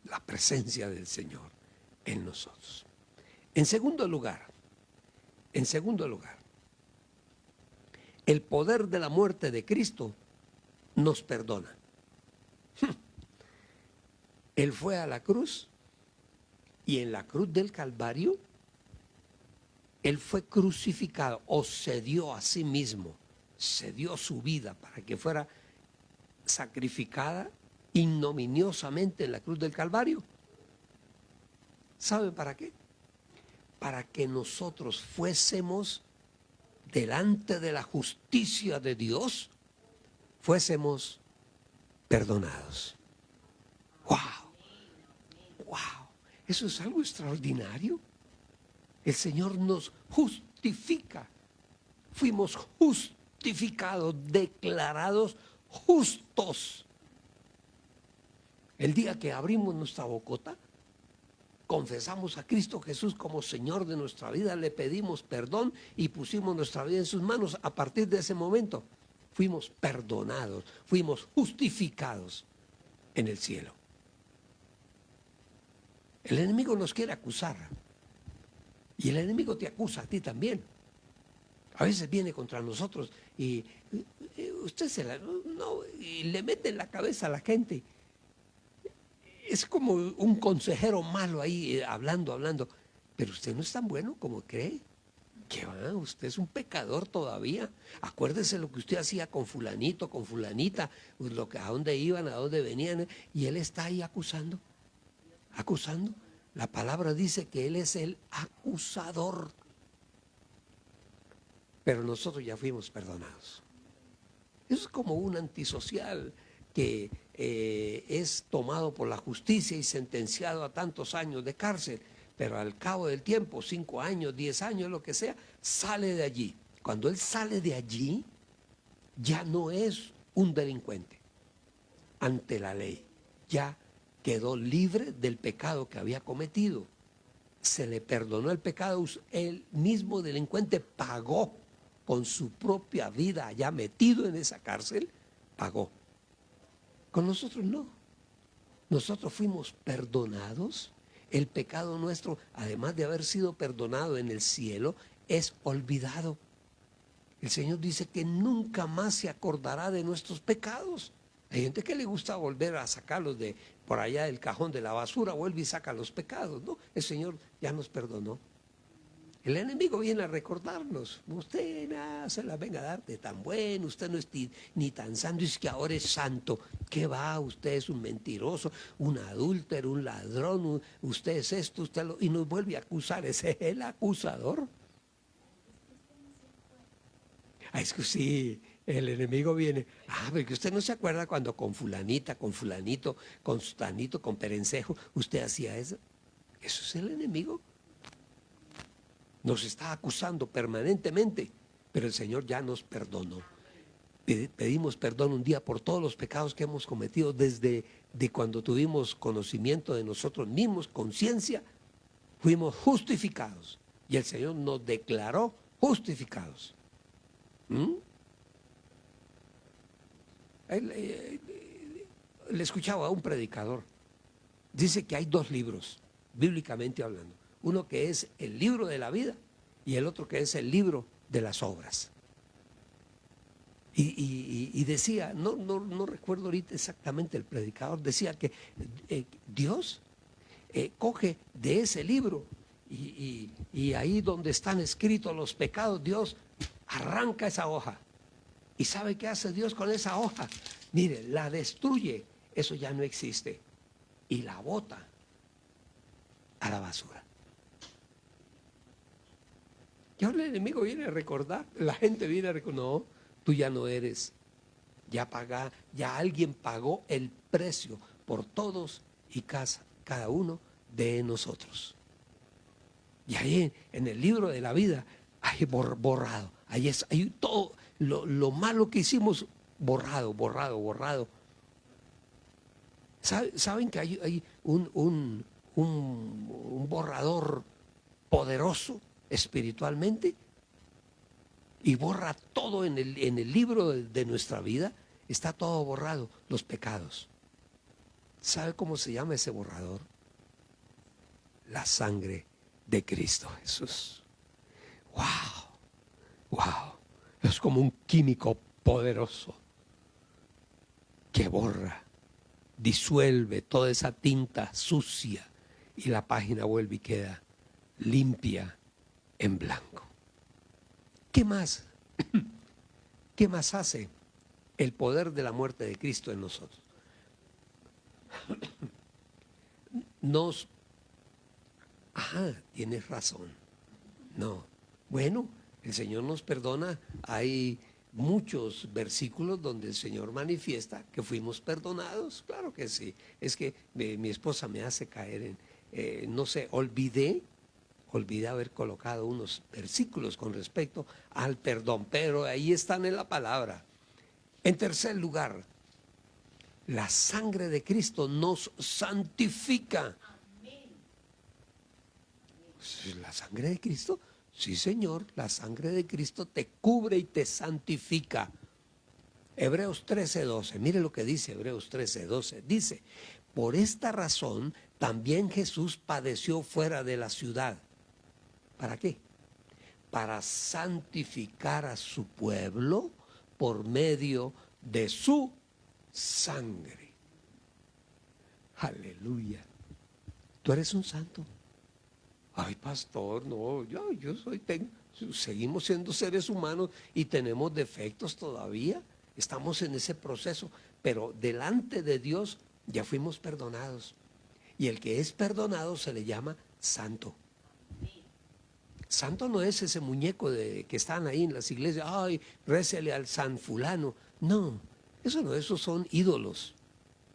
Speaker 2: La presencia del Señor en nosotros. En segundo lugar, el poder de la muerte de Cristo nos perdona. Él fue a la cruz y en la cruz del Calvario Él fue crucificado o se dio a sí mismo, se dio su vida para que fuera sacrificada ignominiosamente en la cruz del Calvario. ¿Saben para qué? Para que nosotros fuésemos delante de la justicia de Dios, fuésemos perdonados. ¡Wow! ¡Wow! Eso es algo extraordinario. El Señor nos justifica. Fuimos justificados, declarados justos. El día que abrimos nuestra bocota, confesamos a Cristo Jesús como Señor de nuestra vida, le pedimos perdón y pusimos nuestra vida en sus manos. A partir de ese momento fuimos perdonados, fuimos justificados en el cielo. El enemigo nos quiere acusar y el enemigo te acusa a ti también. A veces viene contra nosotros y usted y le mete en la cabeza a la gente. Es como un consejero malo ahí hablando, pero usted no es tan bueno como cree. ¿Qué va? Usted es un pecador todavía. Acuérdese lo que usted hacía con fulanito, con fulanita, a dónde iban, a dónde venían, y él está ahí acusando. La palabra dice que él es el acusador. Pero nosotros ya fuimos perdonados. Eso es como un antisocial que es tomado por la justicia y sentenciado a tantos años de cárcel, pero al cabo del tiempo, 5 años, 10 años, lo que sea, sale de allí. Cuando él sale de allí, ya no es un delincuente ante la ley, ya quedó libre del pecado que había cometido. Se le perdonó el pecado, el mismo delincuente pagó con su propia vida, ya metido en esa cárcel, pagó. Con nosotros no. Nosotros fuimos perdonados. El pecado nuestro, además de haber sido perdonado en el cielo, es olvidado. El Señor dice que nunca más se acordará de nuestros pecados. Hay gente que le gusta volver a sacarlos de por allá del cajón de la basura, vuelve y saca los pecados. No, el Señor ya nos perdonó. El enemigo viene a recordarnos, usted nada se la venga a dar de tan bueno, usted no es ni tan santo, es que ahora es santo. ¿Qué va? Usted es un mentiroso, un adúltero, un ladrón, usted es esto, y nos vuelve a acusar, ese es el acusador. Es que sí, el enemigo viene, porque usted no se acuerda cuando con fulanita, con fulanito, con sutanito, con perencejo, usted hacía eso. Eso es el enemigo. Nos está acusando permanentemente, pero el Señor ya nos perdonó. Pedimos perdón un día por todos los pecados que hemos cometido desde cuando tuvimos conocimiento de nosotros mismos, conciencia, fuimos justificados y el Señor nos declaró justificados. Le escuchaba a un predicador, dice que hay 2 libros, bíblicamente hablando. Uno que es el libro de la vida y el otro que es el libro de las obras. Y decía, no recuerdo ahorita exactamente el predicador, decía que Dios coge de ese libro y ahí donde están escritos los pecados, Dios arranca esa hoja. ¿Y sabe qué hace Dios con esa hoja? Mire, la destruye. Eso ya no existe. Y la bota a la basura. Y ahora el enemigo viene a recordar, la gente viene a recordar, no, tú ya no eres. Ya alguien pagó el precio por todos y cada uno de nosotros. Y ahí en el libro de la vida hay borrado, hay todo lo malo que hicimos borrado. ¿Saben que hay un borrador poderoso espiritualmente? Y borra todo en el libro de nuestra vida. Está todo borrado, los pecados. ¿Sabe cómo se llama ese borrador? La sangre de Cristo Jesús. ¡Wow! Es como un químico poderoso que borra, disuelve toda esa tinta sucia y la página vuelve y queda limpia en blanco. ¿Qué más? ¿Qué más hace el poder de la muerte de Cristo en nosotros? Tienes razón. No. Bueno, el Señor nos perdona. Hay muchos versículos donde el Señor manifiesta que fuimos perdonados. Claro que sí. Es que mi esposa me hace caer en, olvidé haber colocado unos versículos con respecto al perdón, pero ahí están en la palabra. En tercer lugar, la sangre de Cristo nos santifica. ¿La sangre de Cristo? Sí, Señor, la sangre de Cristo te cubre y te santifica. Hebreos 13:12, mire lo que dice Hebreos 13:12. Dice, por esta razón también Jesús padeció fuera de la ciudad. ¿Para qué? Para santificar a su pueblo por medio de su sangre. Aleluya. Tú eres un santo. Ay, pastor, no, seguimos siendo seres humanos y tenemos defectos todavía. Estamos en ese proceso, pero delante de Dios ya fuimos perdonados. Y el que es perdonado se le llama santo. Santo no es ese muñeco que están ahí en las iglesias, ay, récele al San fulano. No, eso no, esos son ídolos.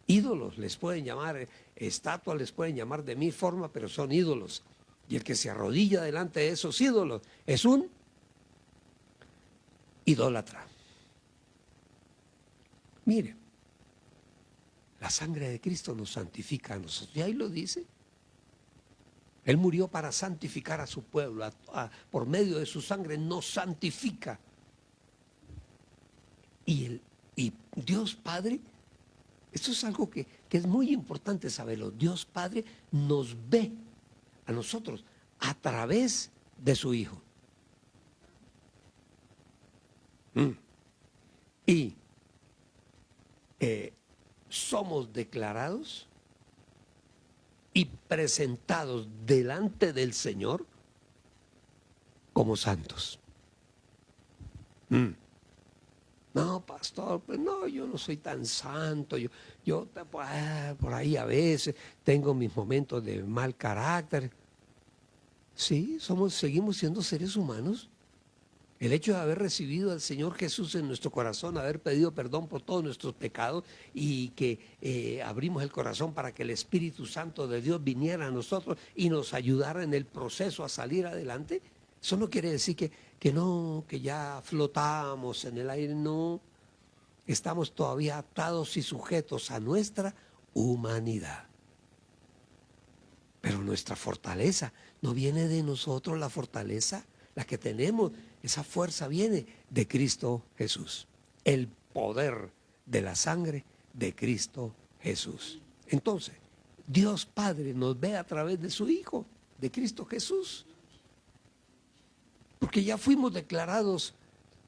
Speaker 2: Ídolos les pueden llamar, estatuas les pueden llamar de mil formas, pero son ídolos. Y el que se arrodilla delante de esos ídolos es un idólatra. Mire, la sangre de Cristo nos santifica a nosotros. Y ahí lo dice. Él murió para santificar a su pueblo. Por medio de su sangre nos santifica. Y Dios Padre, esto es algo que es muy importante saberlo. Dios Padre nos ve a nosotros a través de su Hijo. Y somos declarados y presentados delante del Señor como santos. No, pastor, pues no, yo no soy tan santo, yo por ahí a veces tengo mis momentos de mal carácter. Sí, seguimos siendo seres humanos. El hecho de haber recibido al Señor Jesús en nuestro corazón, haber pedido perdón por todos nuestros pecados y que abrimos el corazón para que el Espíritu Santo de Dios viniera a nosotros y nos ayudara en el proceso a salir adelante, eso no quiere decir que ya flotamos en el aire, no. Estamos todavía atados y sujetos a nuestra humanidad. Pero nuestra fortaleza no viene de nosotros, la fortaleza, la que tenemos, esa fuerza viene de Cristo Jesús. El poder de la sangre de Cristo Jesús. Entonces, Dios Padre nos ve a través de su Hijo, de Cristo Jesús. Porque ya fuimos declarados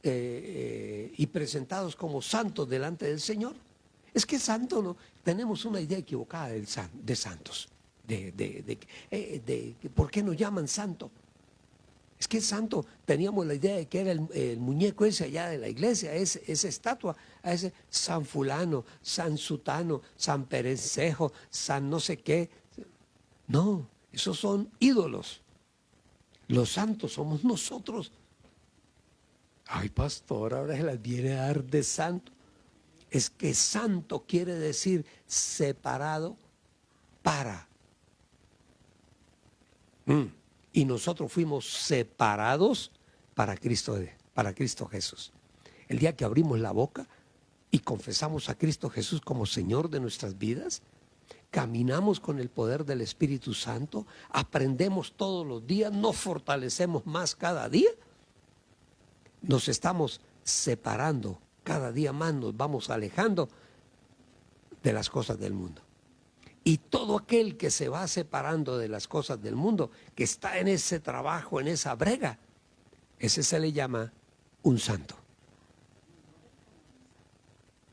Speaker 2: y presentados como santos delante del Señor. Es que santo no, tenemos una idea equivocada de santos. ¿Por qué nos llaman santo? Es que es santo, teníamos la idea de que era el muñeco ese allá de la iglesia, esa estatua, a ese San Fulano, San Sutano, San Perencejo, San no sé qué. No, esos son ídolos. Los santos somos nosotros. Ay, pastor, ahora se las viene a dar de santo. Es que santo quiere decir separado para. Y nosotros fuimos separados para Cristo Jesús. El día que abrimos la boca y confesamos a Cristo Jesús como Señor de nuestras vidas, caminamos con el poder del Espíritu Santo, aprendemos todos los días, nos fortalecemos más cada día, nos estamos separando cada día más, nos vamos alejando de las cosas del mundo. Y todo aquel que se va separando de las cosas del mundo, que está en ese trabajo, en esa brega, ese se le llama un santo.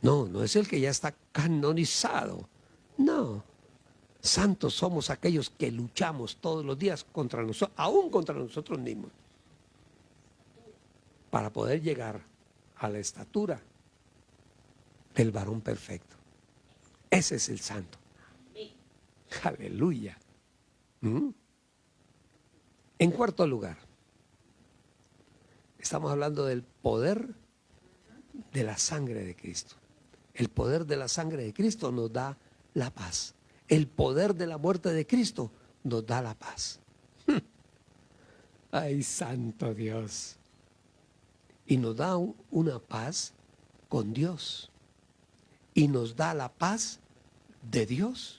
Speaker 2: No, no es el que ya está canonizado. No, santos somos aquellos que luchamos todos los días contra nosotros, aún contra nosotros mismos, para poder llegar a la estatura del varón perfecto. Ese es el santo. Aleluya. En cuarto lugar, estamos hablando del poder de la sangre de Cristo. El poder de la sangre de Cristo nos da la paz. El poder de la muerte de Cristo nos da la paz. Ay, santo Dios. Y nos da una paz con Dios. Y nos da la paz de Dios.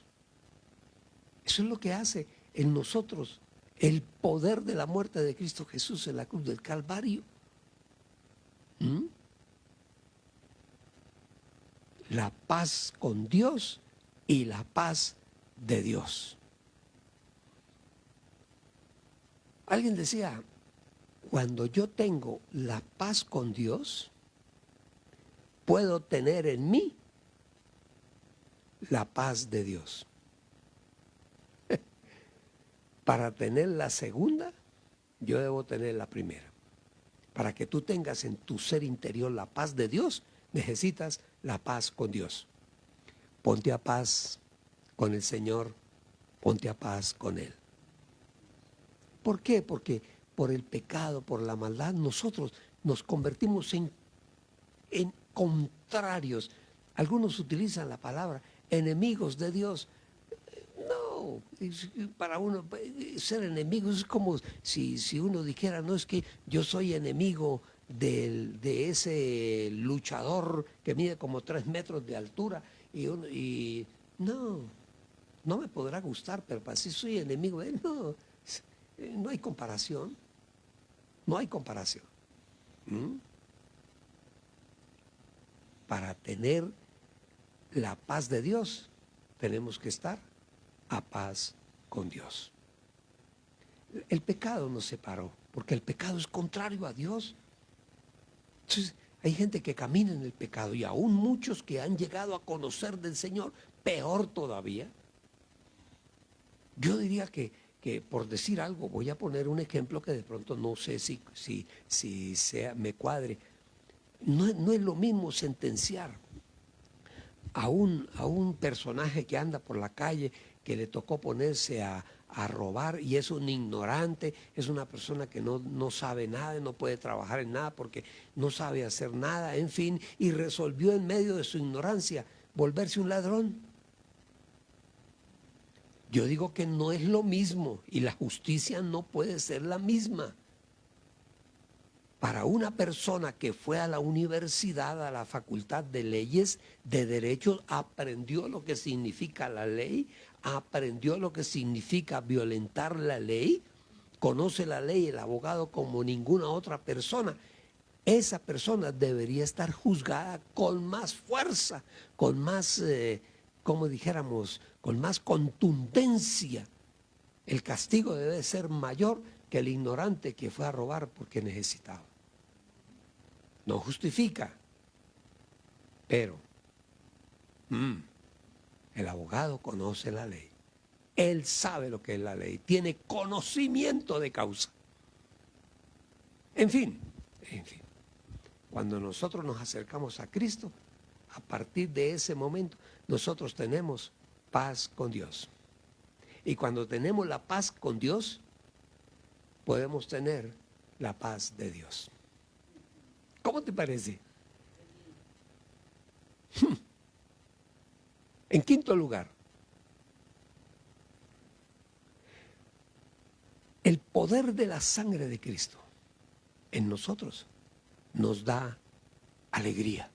Speaker 2: Eso es lo que hace en nosotros el poder de la muerte de Cristo Jesús en la cruz del Calvario. La paz con Dios y la paz de Dios. Alguien decía, cuando yo tengo la paz con Dios, puedo tener en mí la paz de Dios. Para tener la segunda, yo debo tener la primera. Para que tú tengas en tu ser interior la paz de Dios, necesitas la paz con Dios. Ponte a paz con el Señor, ponte a paz con Él. ¿Por qué? Porque por el pecado, por la maldad, nosotros nos convertimos en contrarios. Algunos utilizan la palabra enemigos de Dios. No, para uno ser enemigo es como si uno dijera, no, es que yo soy enemigo de ese luchador que mide como 3 metros de altura y no me podrá gustar, pero para si soy enemigo de él, no hay comparación, no hay comparación. Para tener la paz de Dios tenemos que estar a paz con Dios. El pecado nos separó, porque el pecado es contrario a Dios. Entonces, hay gente que camina en el pecado y aún muchos que han llegado a conocer del Señor, peor todavía. Yo diría que por decir algo, voy a poner un ejemplo que de pronto no sé si me cuadre. No es lo mismo sentenciar a un personaje que anda por la calle, que le tocó ponerse a robar y es un ignorante, es una persona que no sabe nada, no puede trabajar en nada porque no sabe hacer nada, en fin, y resolvió en medio de su ignorancia volverse un ladrón. Yo digo que no es lo mismo y la justicia no puede ser la misma. Para una persona que fue a la universidad, a la facultad de leyes, de derechos, aprendió lo que significa la ley, aprendió lo que significa violentar la ley, conoce la ley, el abogado como ninguna otra persona. Esa persona debería estar juzgada con más fuerza, con más, como dijéramos, con más contundencia. El castigo debe ser mayor que el ignorante que fue a robar porque necesitaba. No justifica, pero el abogado conoce la ley. Él sabe lo que es la ley, tiene conocimiento de causa. En fin, cuando nosotros nos acercamos a Cristo, a partir de ese momento, nosotros tenemos paz con Dios. Y cuando tenemos la paz con Dios, podemos tener la paz de Dios. ¿Cómo te parece? En quinto lugar, el poder de la sangre de Cristo en nosotros nos da alegría.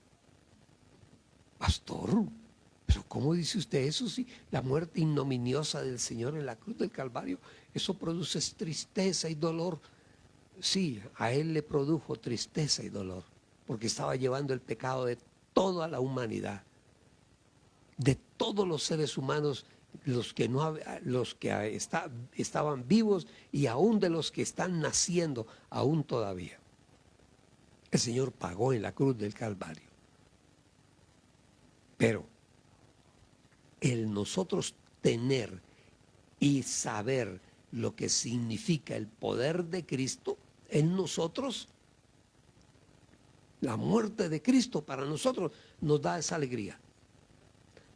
Speaker 2: Pastor, pero ¿cómo dice usted eso? Si la muerte ignominiosa del Señor en la cruz del Calvario, eso produce tristeza y dolor. Sí, a Él le produjo tristeza y dolor, porque estaba llevando el pecado de toda la humanidad, de todos los seres humanos, los que estaban vivos y aún de los que están naciendo aún todavía. El Señor pagó en la cruz del Calvario. Pero el nosotros tener y saber lo que significa el poder de Cristo en nosotros, la muerte de Cristo para nosotros nos da esa alegría.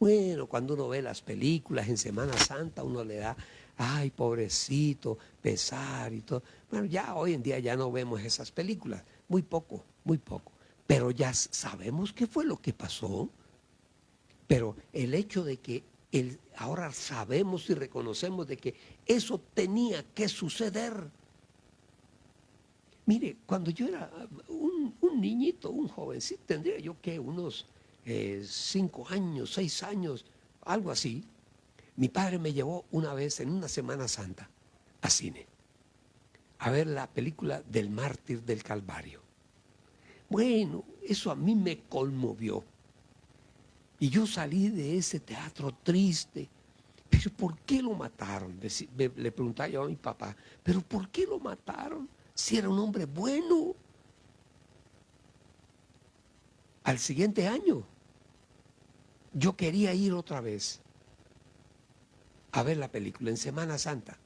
Speaker 2: Bueno, cuando uno ve las películas en Semana Santa, uno le da, ay, pobrecito, pesar y todo. Bueno, ya hoy en día ya no vemos esas películas, muy poco, muy poco. Pero ya sabemos qué fue lo que pasó. Pero el hecho de que ahora sabemos y reconocemos de que eso tenía que suceder. Mire, cuando yo era un niñito, un jovencito, tendría yo que unos 5 años, 6 años, algo así. Mi padre me llevó una vez en una Semana Santa a cine a ver la película del Mártir del Calvario. Bueno, eso a mí me conmovió. Y yo salí de ese teatro triste. ¿Pero por qué lo mataron? Le preguntaba yo a mi papá, ¿pero por qué lo mataron? Si era un hombre bueno. Al siguiente año, yo quería ir otra vez a ver la película en Semana Santa.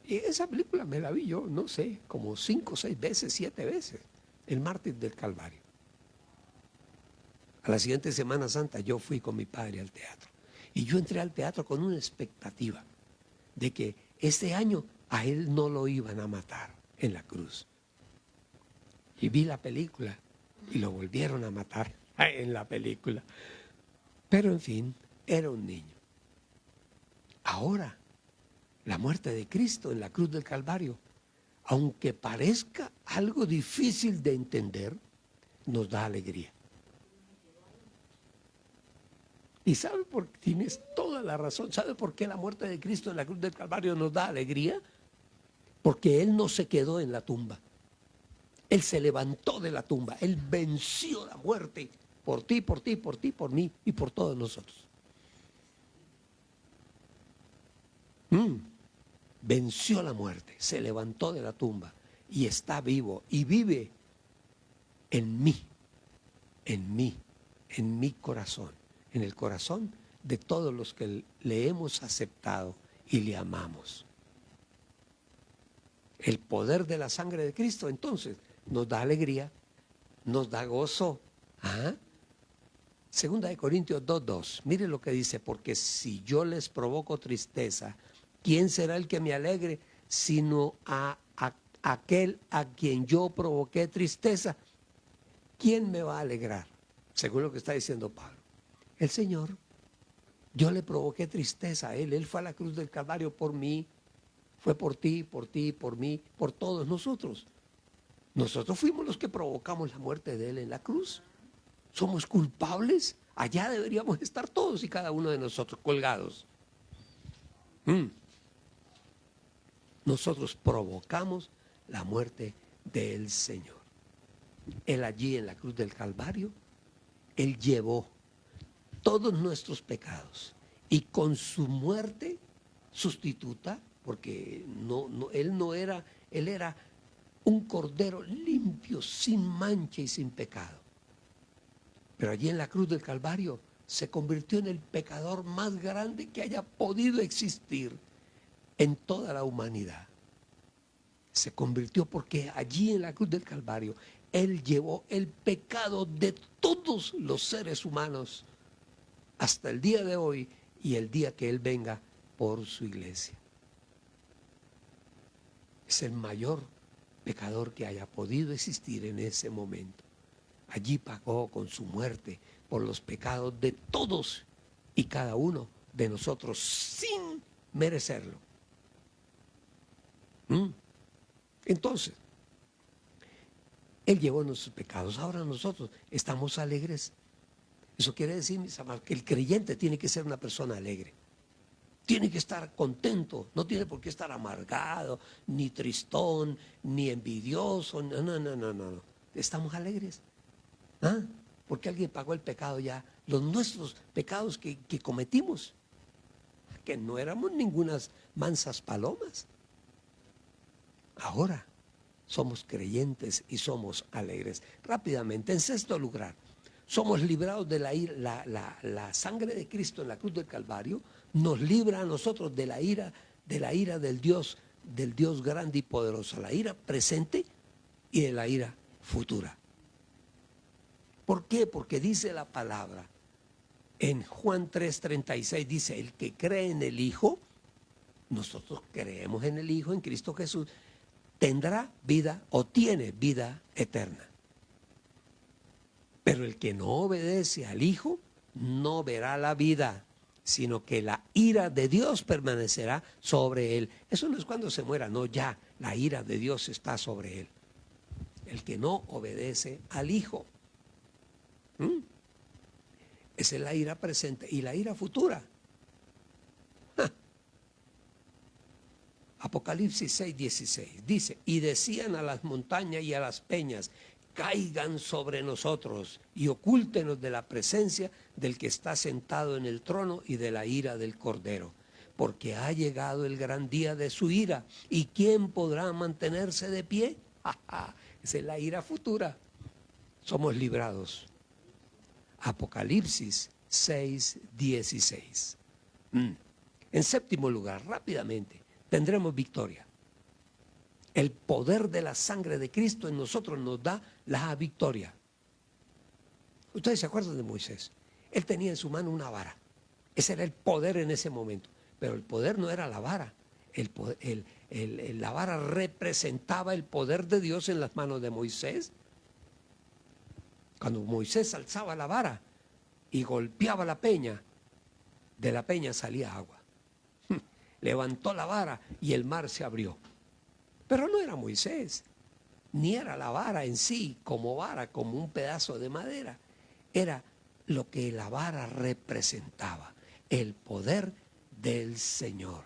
Speaker 2: Y esa película me la vi yo, no sé, como 5, 6 veces, 7 veces, el Mártir del Calvario. A la siguiente Semana Santa yo fui con mi padre al teatro. Y yo entré al teatro con una expectativa de que este año a él no lo iban a matar en la cruz. Y vi la película y lo volvieron a matar en la película. Pero en fin, era un niño. Ahora, la muerte de Cristo en la cruz del Calvario, aunque parezca algo difícil de entender, nos da alegría. Y ¿sabe por qué? Tienes toda la razón. ¿Sabe por qué la muerte de Cristo en la cruz del Calvario nos da alegría? Porque Él no se quedó en la tumba. Él se levantó de la tumba. Él venció la muerte por ti, por ti, por ti, por mí y por todos nosotros. Venció la muerte, se levantó de la tumba y está vivo y vive en mí, en mí, en mi corazón, en el corazón de todos los que le hemos aceptado y le amamos. El poder de la sangre de Cristo entonces nos da alegría, nos da gozo. Segunda de Corintios 2:2, mire lo que dice, porque si yo les provoco tristeza, ¿quién será el que me alegre sino a aquel a quien yo provoqué tristeza? ¿Quién me va a alegrar? Según lo que está diciendo Pablo. El Señor. Yo le provoqué tristeza a Él. Él fue a la cruz del Calvario por mí. Fue por ti, por mí, por todos nosotros. Nosotros fuimos los que provocamos la muerte de Él en la cruz. Somos culpables. Allá deberíamos estar todos y cada uno de nosotros colgados. Nosotros provocamos la muerte del Señor. Él allí en la cruz del Calvario, Él llevó todos nuestros pecados y con su muerte sustituta, porque Él era un cordero limpio, sin mancha y sin pecado. Pero allí en la cruz del Calvario se convirtió en el pecador más grande que haya podido existir en toda la humanidad. Se convirtió porque allí en la cruz del Calvario Él llevó el pecado de todos los seres humanos hasta el día de hoy y el día que Él venga por su iglesia. Es el mayor pecador que haya podido existir en ese momento. Allí pagó con su muerte por los pecados de todos y cada uno de nosotros sin merecerlo. Entonces, Él llevó nuestros pecados. Ahora nosotros estamos alegres. Eso quiere decir, mis amados, que el creyente tiene que ser una persona alegre. Tiene que estar contento, no tiene por qué estar amargado, ni tristón, ni envidioso. No. Estamos alegres. ¿Ah? Porque alguien pagó el pecado ya, los nuestros pecados que cometimos, que no éramos ningunas mansas palomas. Ahora somos creyentes y somos alegres. Rápidamente, en sexto lugar, somos librados de la ira. La sangre de Cristo en la cruz del Calvario nos libra a nosotros de la ira del Dios grande y poderoso, la ira presente y de la ira futura. ¿Por qué? Porque dice la palabra en Juan 3:36, dice, el que cree en el Hijo, nosotros creemos en el Hijo, en Cristo Jesús, tendrá vida o tiene vida eterna. Pero el que no obedece al Hijo no verá la vida, sino que la ira de Dios permanecerá sobre él. Eso no es cuando se muera, no, ya la ira de Dios está sobre él. El que no obedece al Hijo. Esa es la ira presente y la ira futura. Apocalipsis 6:16 dice, y decían a las montañas y a las peñas, caigan sobre nosotros y ocúltenos de la presencia del que está sentado en el trono y de la ira del Cordero, porque ha llegado el gran día de su ira, ¿y quién podrá mantenerse de pie? Esa es la ira futura. Somos librados. Apocalipsis 6:16. En séptimo lugar, rápidamente, tendremos victoria. El poder de la sangre de Cristo en nosotros nos da la victoria. Ustedes se acuerdan de Moisés. Él tenía en su mano una vara. Ese era el poder en ese momento. Pero el poder no era la vara. La vara representaba el poder de Dios en las manos de Moisés. Cuando Moisés alzaba la vara y golpeaba la peña, de la peña salía agua. Levantó la vara y el mar se abrió. Pero no era Moisés, ni era la vara en sí como vara, como un pedazo de madera. Era lo que la vara representaba, el poder del Señor.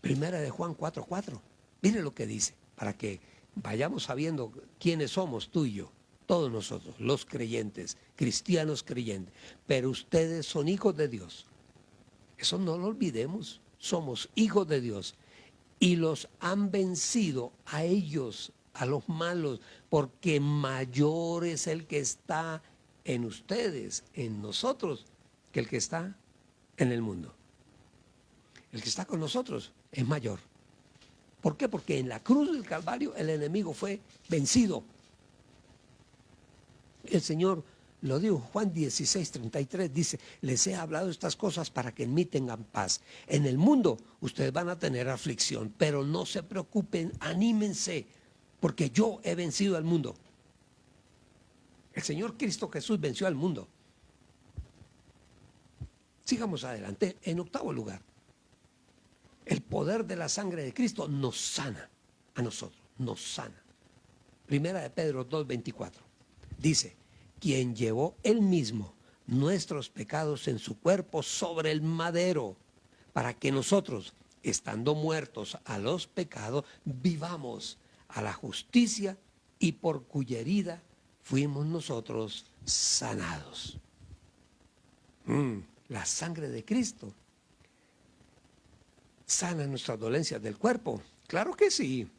Speaker 2: Primera de Juan 4:4. Mire lo que dice, para que vayamos sabiendo quiénes somos tú y yo, todos nosotros, los creyentes, cristianos creyentes. Pero ustedes son hijos de Dios. Eso no lo olvidemos, somos hijos de Dios. Y los han vencido a ellos, a los malos, porque mayor es el que está en ustedes, en nosotros, que el que está en el mundo. El que está con nosotros es mayor. ¿Por qué? Porque en la cruz del Calvario el enemigo fue vencido. El Señor lo dijo, Juan 16:33, dice, les he hablado estas cosas para que en mí tengan paz. En el mundo ustedes van a tener aflicción, pero no se preocupen, anímense, porque yo he vencido al mundo. El Señor Cristo Jesús venció al mundo. Sigamos adelante. En octavo lugar, el poder de la sangre de Cristo nos sana a nosotros, nos sana. Primera de Pedro 2:24, dice, quien llevó él mismo nuestros pecados en su cuerpo sobre el madero, para que nosotros, estando muertos a los pecados, vivamos a la justicia, y por cuya herida fuimos nosotros sanados. La sangre de Cristo sana nuestras dolencias del cuerpo, claro que sí,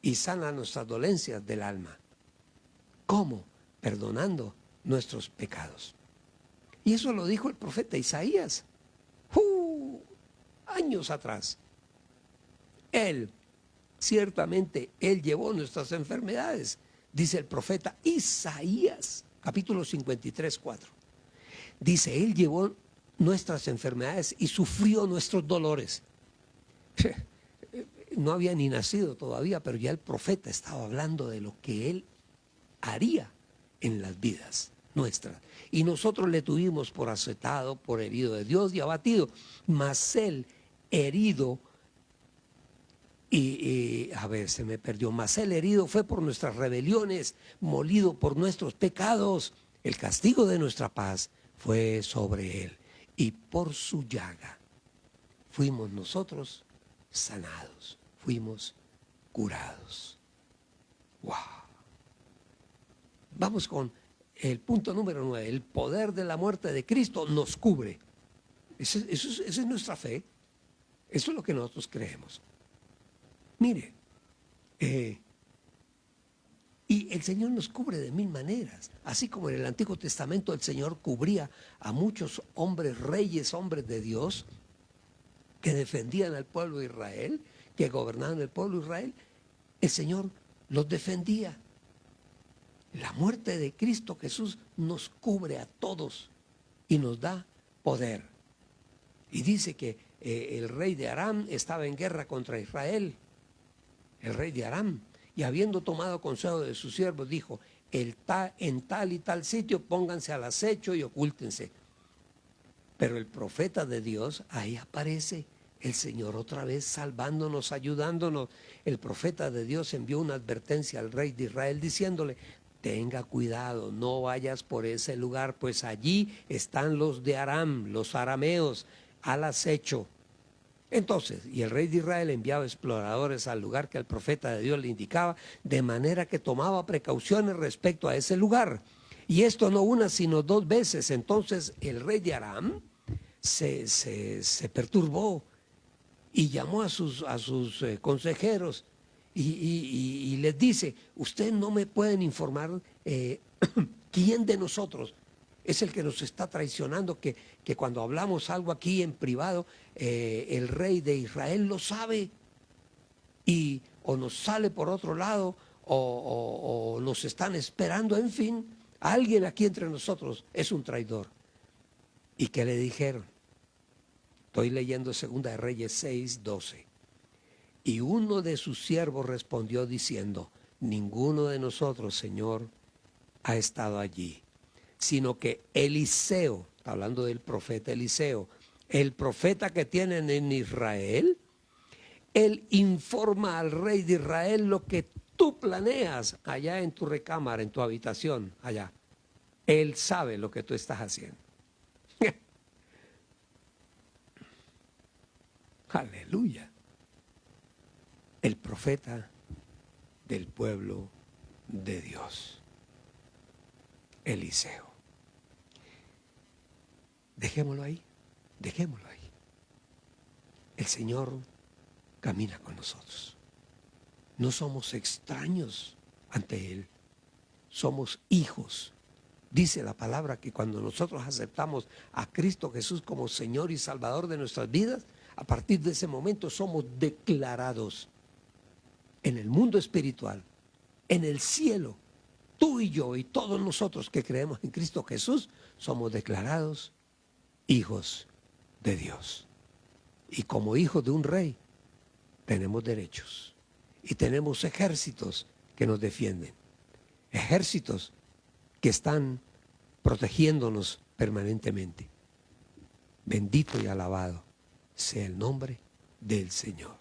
Speaker 2: y sana nuestras dolencias del alma. ¿Cómo? Perdonando nuestros pecados. Y eso lo dijo el profeta Isaías, años atrás. Él, ciertamente, Él llevó nuestras enfermedades, dice el profeta Isaías, capítulo 53, 4. Dice, Él llevó nuestras enfermedades y sufrió nuestros dolores. No había ni nacido todavía, pero ya el profeta estaba hablando de lo que Él haría en las vidas nuestras. Y nosotros le tuvimos por azotado, por herido de Dios y abatido, mas Él herido, se me perdió, mas Él herido fue por nuestras rebeliones, molido por nuestros pecados. El castigo de nuestra paz fue sobre Él, y por su llaga fuimos nosotros sanados, fuimos curados. ¡Wow! Vamos con el punto número 9. El poder de la muerte de Cristo nos cubre. Esa es nuestra fe. Eso es lo que nosotros creemos. Mire, y el Señor nos cubre de mil maneras. Así como en el Antiguo Testamento el Señor cubría a muchos hombres, reyes, hombres de Dios, que defendían al pueblo de Israel, que gobernaban el pueblo de Israel, el Señor los defendía. La muerte de Cristo Jesús nos cubre a todos y nos da poder. Y dice que el rey de Aram estaba en guerra contra Israel, el rey de Aram, y habiendo tomado consejo de sus siervos, dijo, en tal y tal sitio pónganse al acecho y ocúltense. Pero el profeta de Dios, ahí aparece el Señor otra vez salvándonos, ayudándonos. El profeta de Dios envió una advertencia al rey de Israel diciéndole, tenga cuidado, no vayas por ese lugar, pues allí están los de Aram, los arameos, al acecho. Entonces, y el rey de Israel enviaba exploradores al lugar que el profeta de Dios le indicaba, de manera que tomaba precauciones respecto a ese lugar. Y esto no una, sino dos veces. Entonces el rey de Aram se perturbó y llamó a sus consejeros y les dice, ustedes no me pueden informar quién de nosotros es el que nos está traicionando, que cuando hablamos algo aquí en privado, el rey de Israel lo sabe y o nos sale por otro lado o nos están esperando, en fin, alguien aquí entre nosotros es un traidor. ¿Y qué le dijeron? Estoy leyendo 2 de Reyes 6, 12. Y uno de sus siervos respondió diciendo, ninguno de nosotros, Señor, ha estado allí, sino que Eliseo, está hablando del profeta Eliseo, el profeta que tienen en Israel, él informa al rey de Israel lo que tú planeas allá en tu recámara, en tu habitación, allá. Él sabe lo que tú estás haciendo. Aleluya. El profeta del pueblo de Dios, Eliseo. Dejémoslo ahí, dejémoslo ahí. El Señor camina con nosotros. No somos extraños ante Él, somos hijos. Dice la palabra que cuando nosotros aceptamos a Cristo Jesús como Señor y Salvador de nuestras vidas, a partir de ese momento somos declarados en el mundo espiritual, en el cielo. Tú y yo y todos nosotros que creemos en Cristo Jesús somos declarados hijos de Dios. Y como hijos de un rey tenemos derechos y tenemos ejércitos que nos defienden, ejércitos que están protegiéndonos permanentemente. Bendito y alabado sea el nombre del Señor.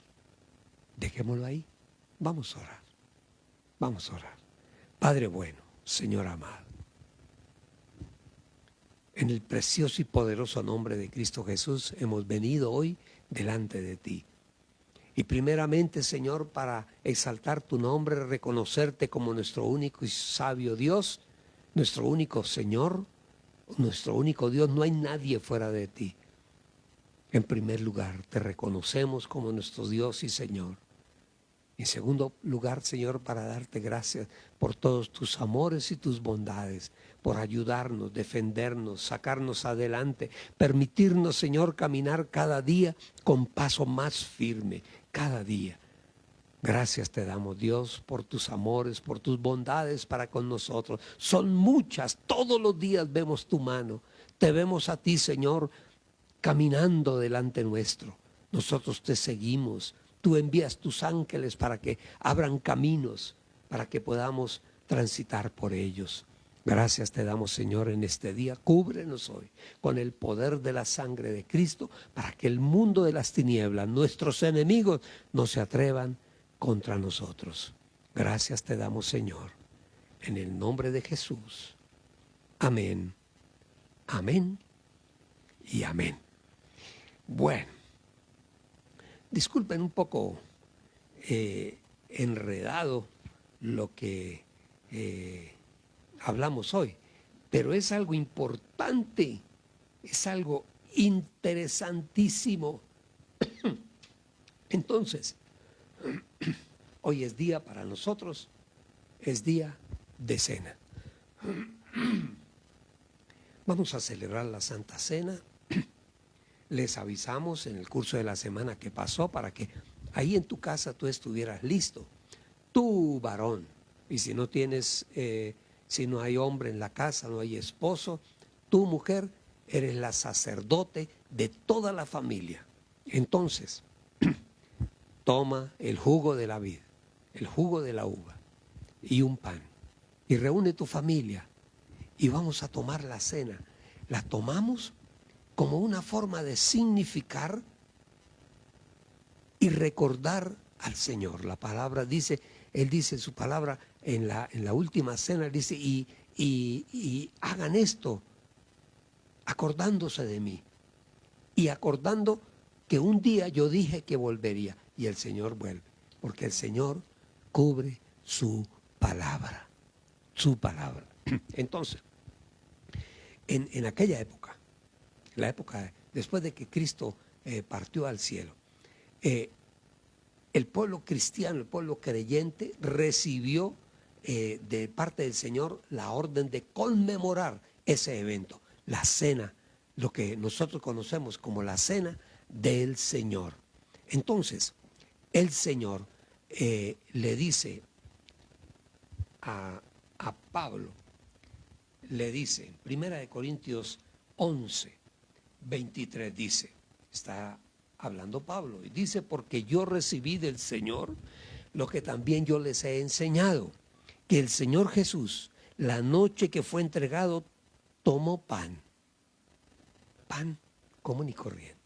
Speaker 2: Dejémoslo ahí. Vamos a orar. Vamos a orar. Padre bueno, Señor amado, en el precioso y poderoso nombre de Cristo Jesús hemos venido hoy delante de ti. Y primeramente, Señor, para exaltar tu nombre, reconocerte como nuestro único y sabio Dios, nuestro único Señor, nuestro único Dios, no hay nadie fuera de ti. En primer lugar, te reconocemos como nuestro Dios y Señor. En segundo lugar, Señor, para darte gracias por todos tus amores y tus bondades, por ayudarnos, defendernos, sacarnos adelante, permitirnos, Señor, caminar cada día con paso más firme, cada día. Gracias te damos, Dios, por tus amores, por tus bondades para con nosotros. Son muchas, todos los días vemos tu mano. Te vemos a ti, Señor, caminando delante nuestro. Nosotros te seguimos. Tú envías tus ángeles para que abran caminos, para que podamos transitar por ellos. Gracias te damos, Señor, en este día. Cúbrenos hoy con el poder de la sangre de Cristo para que el mundo de las tinieblas, nuestros enemigos, no se atrevan contra nosotros. Gracias te damos, Señor, en el nombre de Jesús. Amén, amén y amén. Bueno, disculpen un poco enredado lo que hablamos hoy, pero es algo importante, es algo interesantísimo. Entonces, hoy es día para nosotros, es día de cena. Vamos a celebrar la Santa Cena. Les avisamos en el curso de la semana que pasó para que ahí en tu casa tú estuvieras listo. Tú, varón, y si no tienes, si no hay hombre en la casa, no hay esposo, tú, mujer, eres la sacerdote de toda la familia. Entonces, toma el jugo de la vid, el jugo de la uva y un pan, y reúne tu familia y vamos a tomar la cena. La tomamos como una forma de significar y recordar al Señor. La palabra dice, Él dice en su palabra en la última cena, dice, y hagan esto acordándose de mí y acordando que un día yo dije que volvería y el Señor vuelve, porque el Señor cubre su palabra, su palabra. Entonces, en aquella época, la época después de que Cristo partió al cielo, el pueblo cristiano, el pueblo creyente recibió de parte del Señor la orden de conmemorar ese evento, la cena, lo que nosotros conocemos como la cena del Señor. Entonces, el Señor le dice a Pablo, le dice, en 1 Corintios 11, 23 dice, está hablando Pablo, y dice, porque yo recibí del Señor lo que también yo les he enseñado, que el Señor Jesús, la noche que fue entregado, tomó pan común y corriente,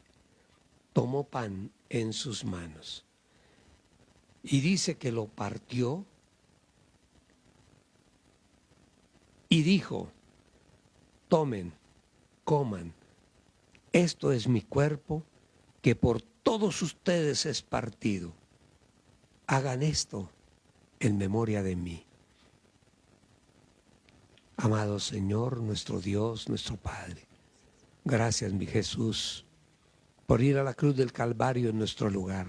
Speaker 2: tomó pan en sus manos, y dice que lo partió, y dijo, tomen, coman, esto es mi cuerpo, que por todos ustedes es partido. Hagan esto en memoria de mí. Amado Señor, nuestro Dios, nuestro Padre, gracias, mi Jesús, por ir a la cruz del Calvario en nuestro lugar.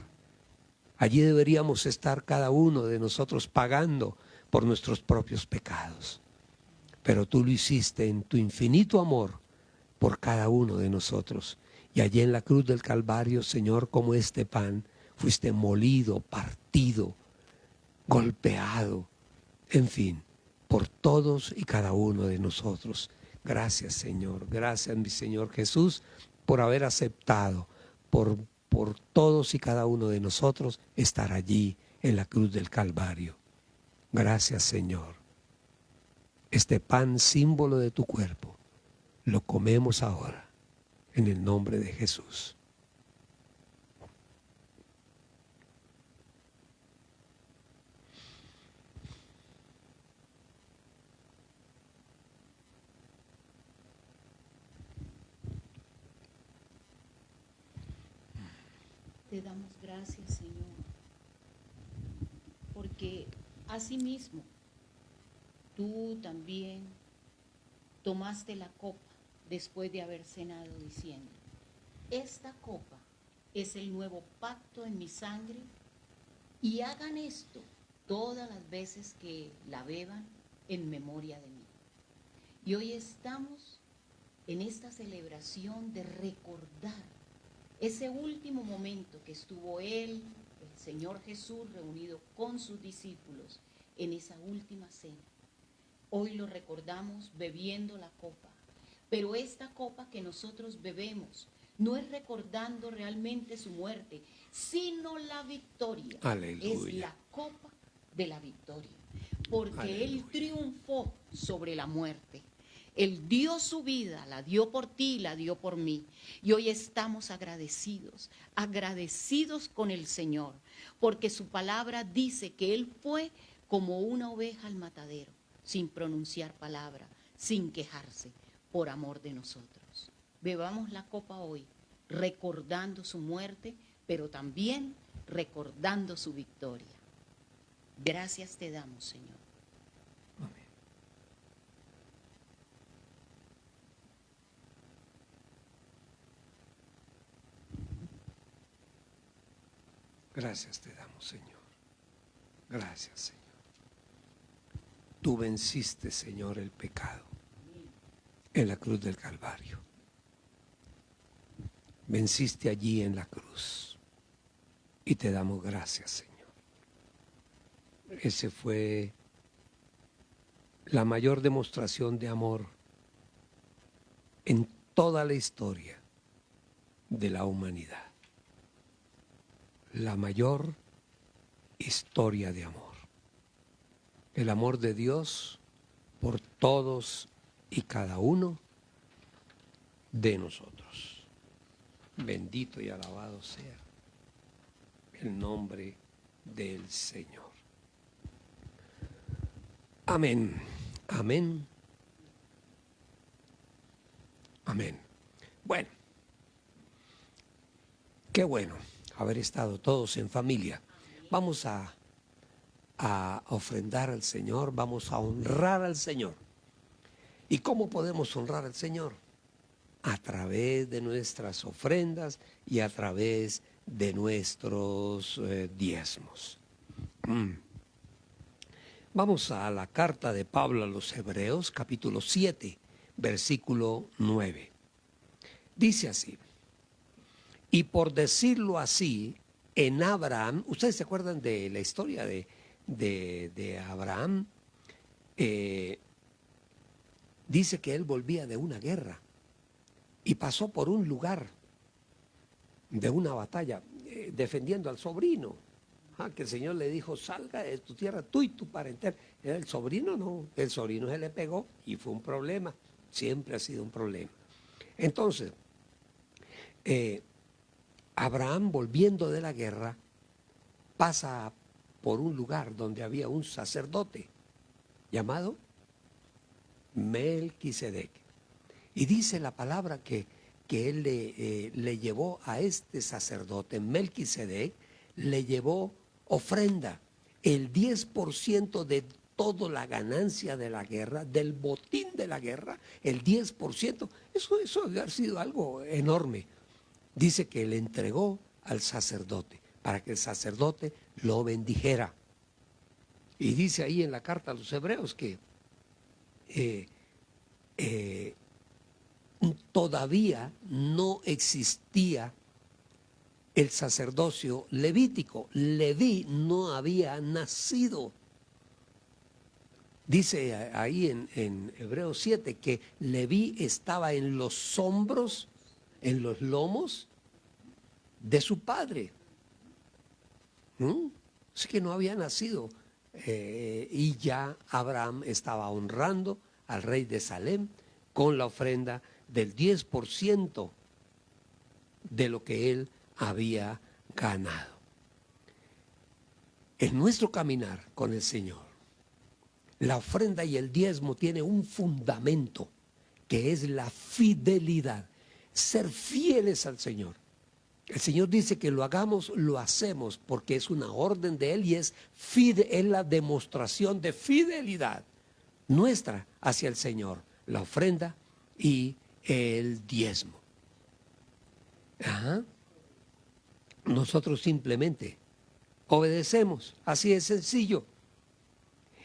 Speaker 2: Allí deberíamos estar cada uno de nosotros pagando por nuestros propios pecados. Pero tú lo hiciste en tu infinito amor por cada uno de nosotros. Y allí en la cruz del Calvario, Señor, como este pan, fuiste molido, partido, golpeado, en fin, por todos y cada uno de nosotros. Gracias, Señor. Gracias, mi Señor Jesús, por haber aceptado, por todos y cada uno de nosotros estar allí en la cruz del Calvario. Gracias, Señor. Este pan, símbolo de tu cuerpo, lo comemos ahora en el nombre de Jesús.
Speaker 1: Te damos gracias, Señor, porque asimismo tú también tomaste la copa después de haber cenado diciendo, esta copa es el nuevo pacto en mi sangre y hagan esto todas las veces que la beban en memoria de mí. Y hoy estamos en esta celebración de recordar ese último momento que estuvo Él el Señor Jesús reunido con sus discípulos en esa última cena. Hoy lo recordamos bebiendo la copa, pero esta copa que nosotros bebemos no es recordando realmente su muerte, sino la victoria.
Speaker 2: Aleluya.
Speaker 1: Es la copa de la victoria, porque
Speaker 2: Aleluya.
Speaker 1: Él triunfó sobre la muerte. Él dio su vida, la dio por ti, la dio por mí. Y hoy estamos agradecidos, agradecidos con el Señor, porque su palabra dice que Él fue como una oveja al matadero, sin pronunciar palabra, sin quejarse, por amor de nosotros. Bebamos la copa hoy, recordando su muerte, pero también recordando su victoria. Gracias te damos, Señor.
Speaker 2: Amén. Gracias te damos, Señor. Gracias, Señor. Tú venciste, Señor, el pecado en la cruz del Calvario. Venciste allí en la cruz y te damos gracias, Señor. Ese fue la mayor demostración de amor en toda la historia de la humanidad. La mayor historia de amor. El amor de Dios por todos y cada uno de nosotros. Bendito y alabado sea el nombre del Señor. Amén, amén, amén. Bueno, qué bueno haber estado todos en familia. Vamos a ofrendar al Señor, vamos a honrar al Señor. ¿Y cómo podemos honrar al Señor? A través de nuestras ofrendas y a través de nuestros diezmos. Vamos a la carta de Pablo a los Hebreos, capítulo 7, versículo 9. Dice así: y por decirlo así, en Abraham, ¿ustedes se acuerdan de la historia de Abraham? Dice que él volvía de una guerra y pasó por un lugar de una batalla defendiendo al sobrino. Que el Señor le dijo: salga de tu tierra, tú y tu parentela. El sobrino no, el sobrino se le pegó y fue un problema, siempre ha sido un problema. Entonces, Abraham, volviendo de la guerra, pasa por un lugar donde había un sacerdote llamado Melquisedec. Y dice la palabra que él le llevó a este sacerdote, Melquisedec, le llevó ofrenda, el 10% de toda la ganancia de la guerra, del botín de la guerra, el 10%, eso debe haber sido algo enorme. Dice que le entregó al sacerdote para que el sacerdote lo bendijera. Y dice ahí en la carta a los Hebreos que todavía no existía el sacerdocio levítico. Leví no había nacido. Dice ahí en Hebreos 7 que Leví estaba en los hombros, en los lomos de su padre. Así que no había nacido. Y ya Abraham estaba honrando al rey de Salem con la ofrenda del 10% de lo que él había ganado. En nuestro caminar con el Señor, la ofrenda y el diezmo tiene un fundamento que es la fidelidad, ser fieles al Señor. El Señor dice que lo hagamos, lo hacemos porque es una orden de Él y es la demostración de fidelidad nuestra hacia el Señor, la ofrenda y el diezmo. Nosotros simplemente obedecemos, así es sencillo.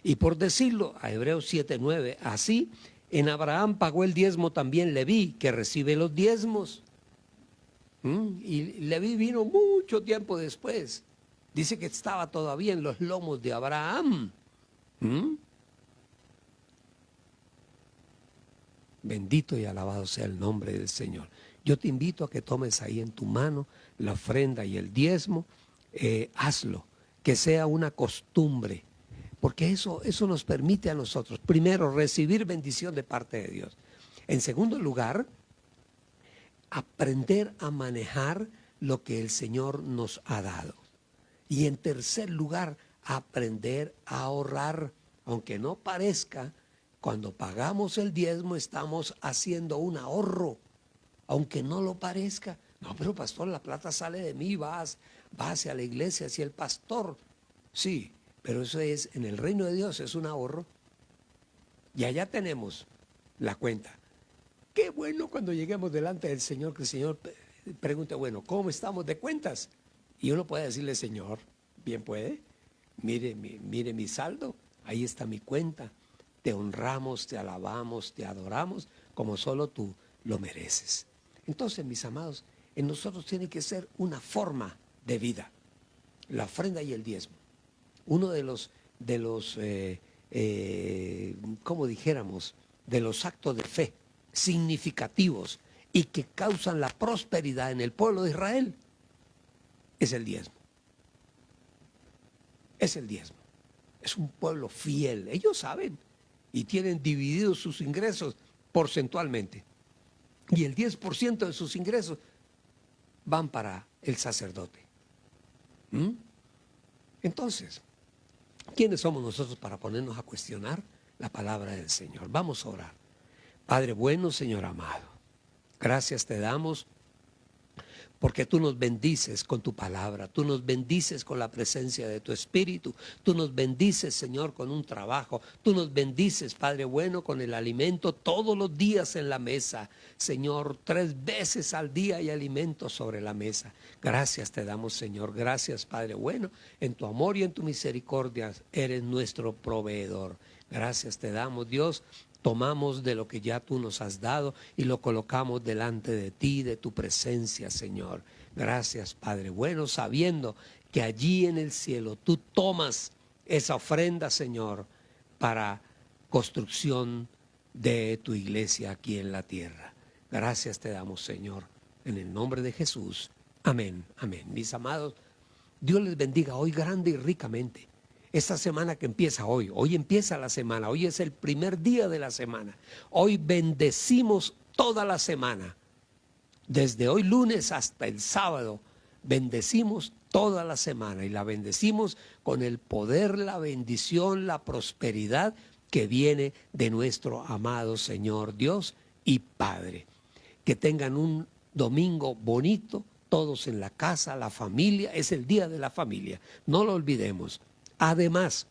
Speaker 2: Y por decirlo, a Hebreos 7:9, así en Abraham pagó el diezmo también Leví, que recibe los diezmos. Y Leví vino mucho tiempo después. Dice que estaba todavía en los lomos de Abraham. ¿Mm? Bendito y alabado sea el nombre del Señor. Yo te invito a que tomes ahí en tu mano la ofrenda y el diezmo. Hazlo, que sea una costumbre, porque eso nos permite a nosotros, primero, recibir bendición de parte de Dios. En segundo lugar, aprender a manejar lo que el Señor nos ha dado. Y en tercer lugar, aprender a ahorrar, aunque no parezca. Cuando pagamos el diezmo estamos haciendo un ahorro, aunque no lo parezca. No, pero pastor, la plata sale de mí, va hacia la iglesia, hacia el pastor. Sí, pero eso es, en el reino de Dios es un ahorro. Y allá tenemos la cuenta. Qué bueno cuando lleguemos delante del Señor, que el Señor pregunte, bueno, ¿cómo estamos de cuentas? Y uno puede decirle, Señor, bien puede, mire mi saldo, ahí está mi cuenta. Te honramos, te alabamos, te adoramos, como solo tú lo mereces. Entonces, mis amados, en nosotros tiene que ser una forma de vida, la ofrenda y el diezmo. Uno de los como dijéramos, de los actos de fe significativos y que causan la prosperidad en el pueblo de Israel, es el diezmo. Es el diezmo. Es un pueblo fiel. Ellos saben y tienen divididos sus ingresos porcentualmente. Y el 10% de sus ingresos van para el sacerdote. Entonces, ¿quiénes somos nosotros para ponernos a cuestionar la palabra del Señor? Vamos a orar. Padre bueno, Señor amado, gracias te damos porque tú nos bendices con tu palabra, tú nos bendices con la presencia de tu Espíritu, tú nos bendices, Señor, con un trabajo, tú nos bendices, Padre bueno, con el alimento todos los días en la mesa. Señor, 3 veces al día hay alimento sobre la mesa. Gracias te damos, Señor, gracias, Padre bueno, en tu amor y en tu misericordia eres nuestro proveedor. Gracias te damos, Dios. Tomamos de lo que ya tú nos has dado y lo colocamos delante de ti, de tu presencia, Señor. Gracias, Padre bueno, sabiendo que allí en el cielo tú tomas esa ofrenda, Señor, para construcción de tu iglesia aquí en la tierra. Gracias te damos, Señor, en el nombre de Jesús. Amén, amén. Mis amados, Dios les bendiga hoy grande y ricamente. Esta semana que empieza hoy empieza la semana, hoy es el primer día de la semana. Hoy bendecimos toda la semana. Desde hoy lunes hasta el sábado, bendecimos toda la semana y la bendecimos con el poder, la bendición, la prosperidad que viene de nuestro amado Señor Dios y Padre. Que tengan un domingo bonito, todos en la casa, la familia, es el día de la familia, no lo olvidemos. Además,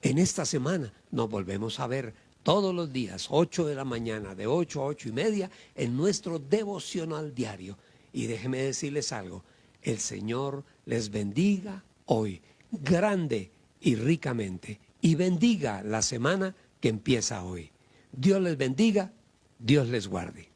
Speaker 2: en esta semana nos volvemos a ver todos los días, 8 de la mañana, de 8 a 8 y media, en nuestro devocional diario. Y déjenme decirles algo, el Señor les bendiga hoy, grande y ricamente, y bendiga la semana que empieza hoy. Dios les bendiga, Dios les guarde.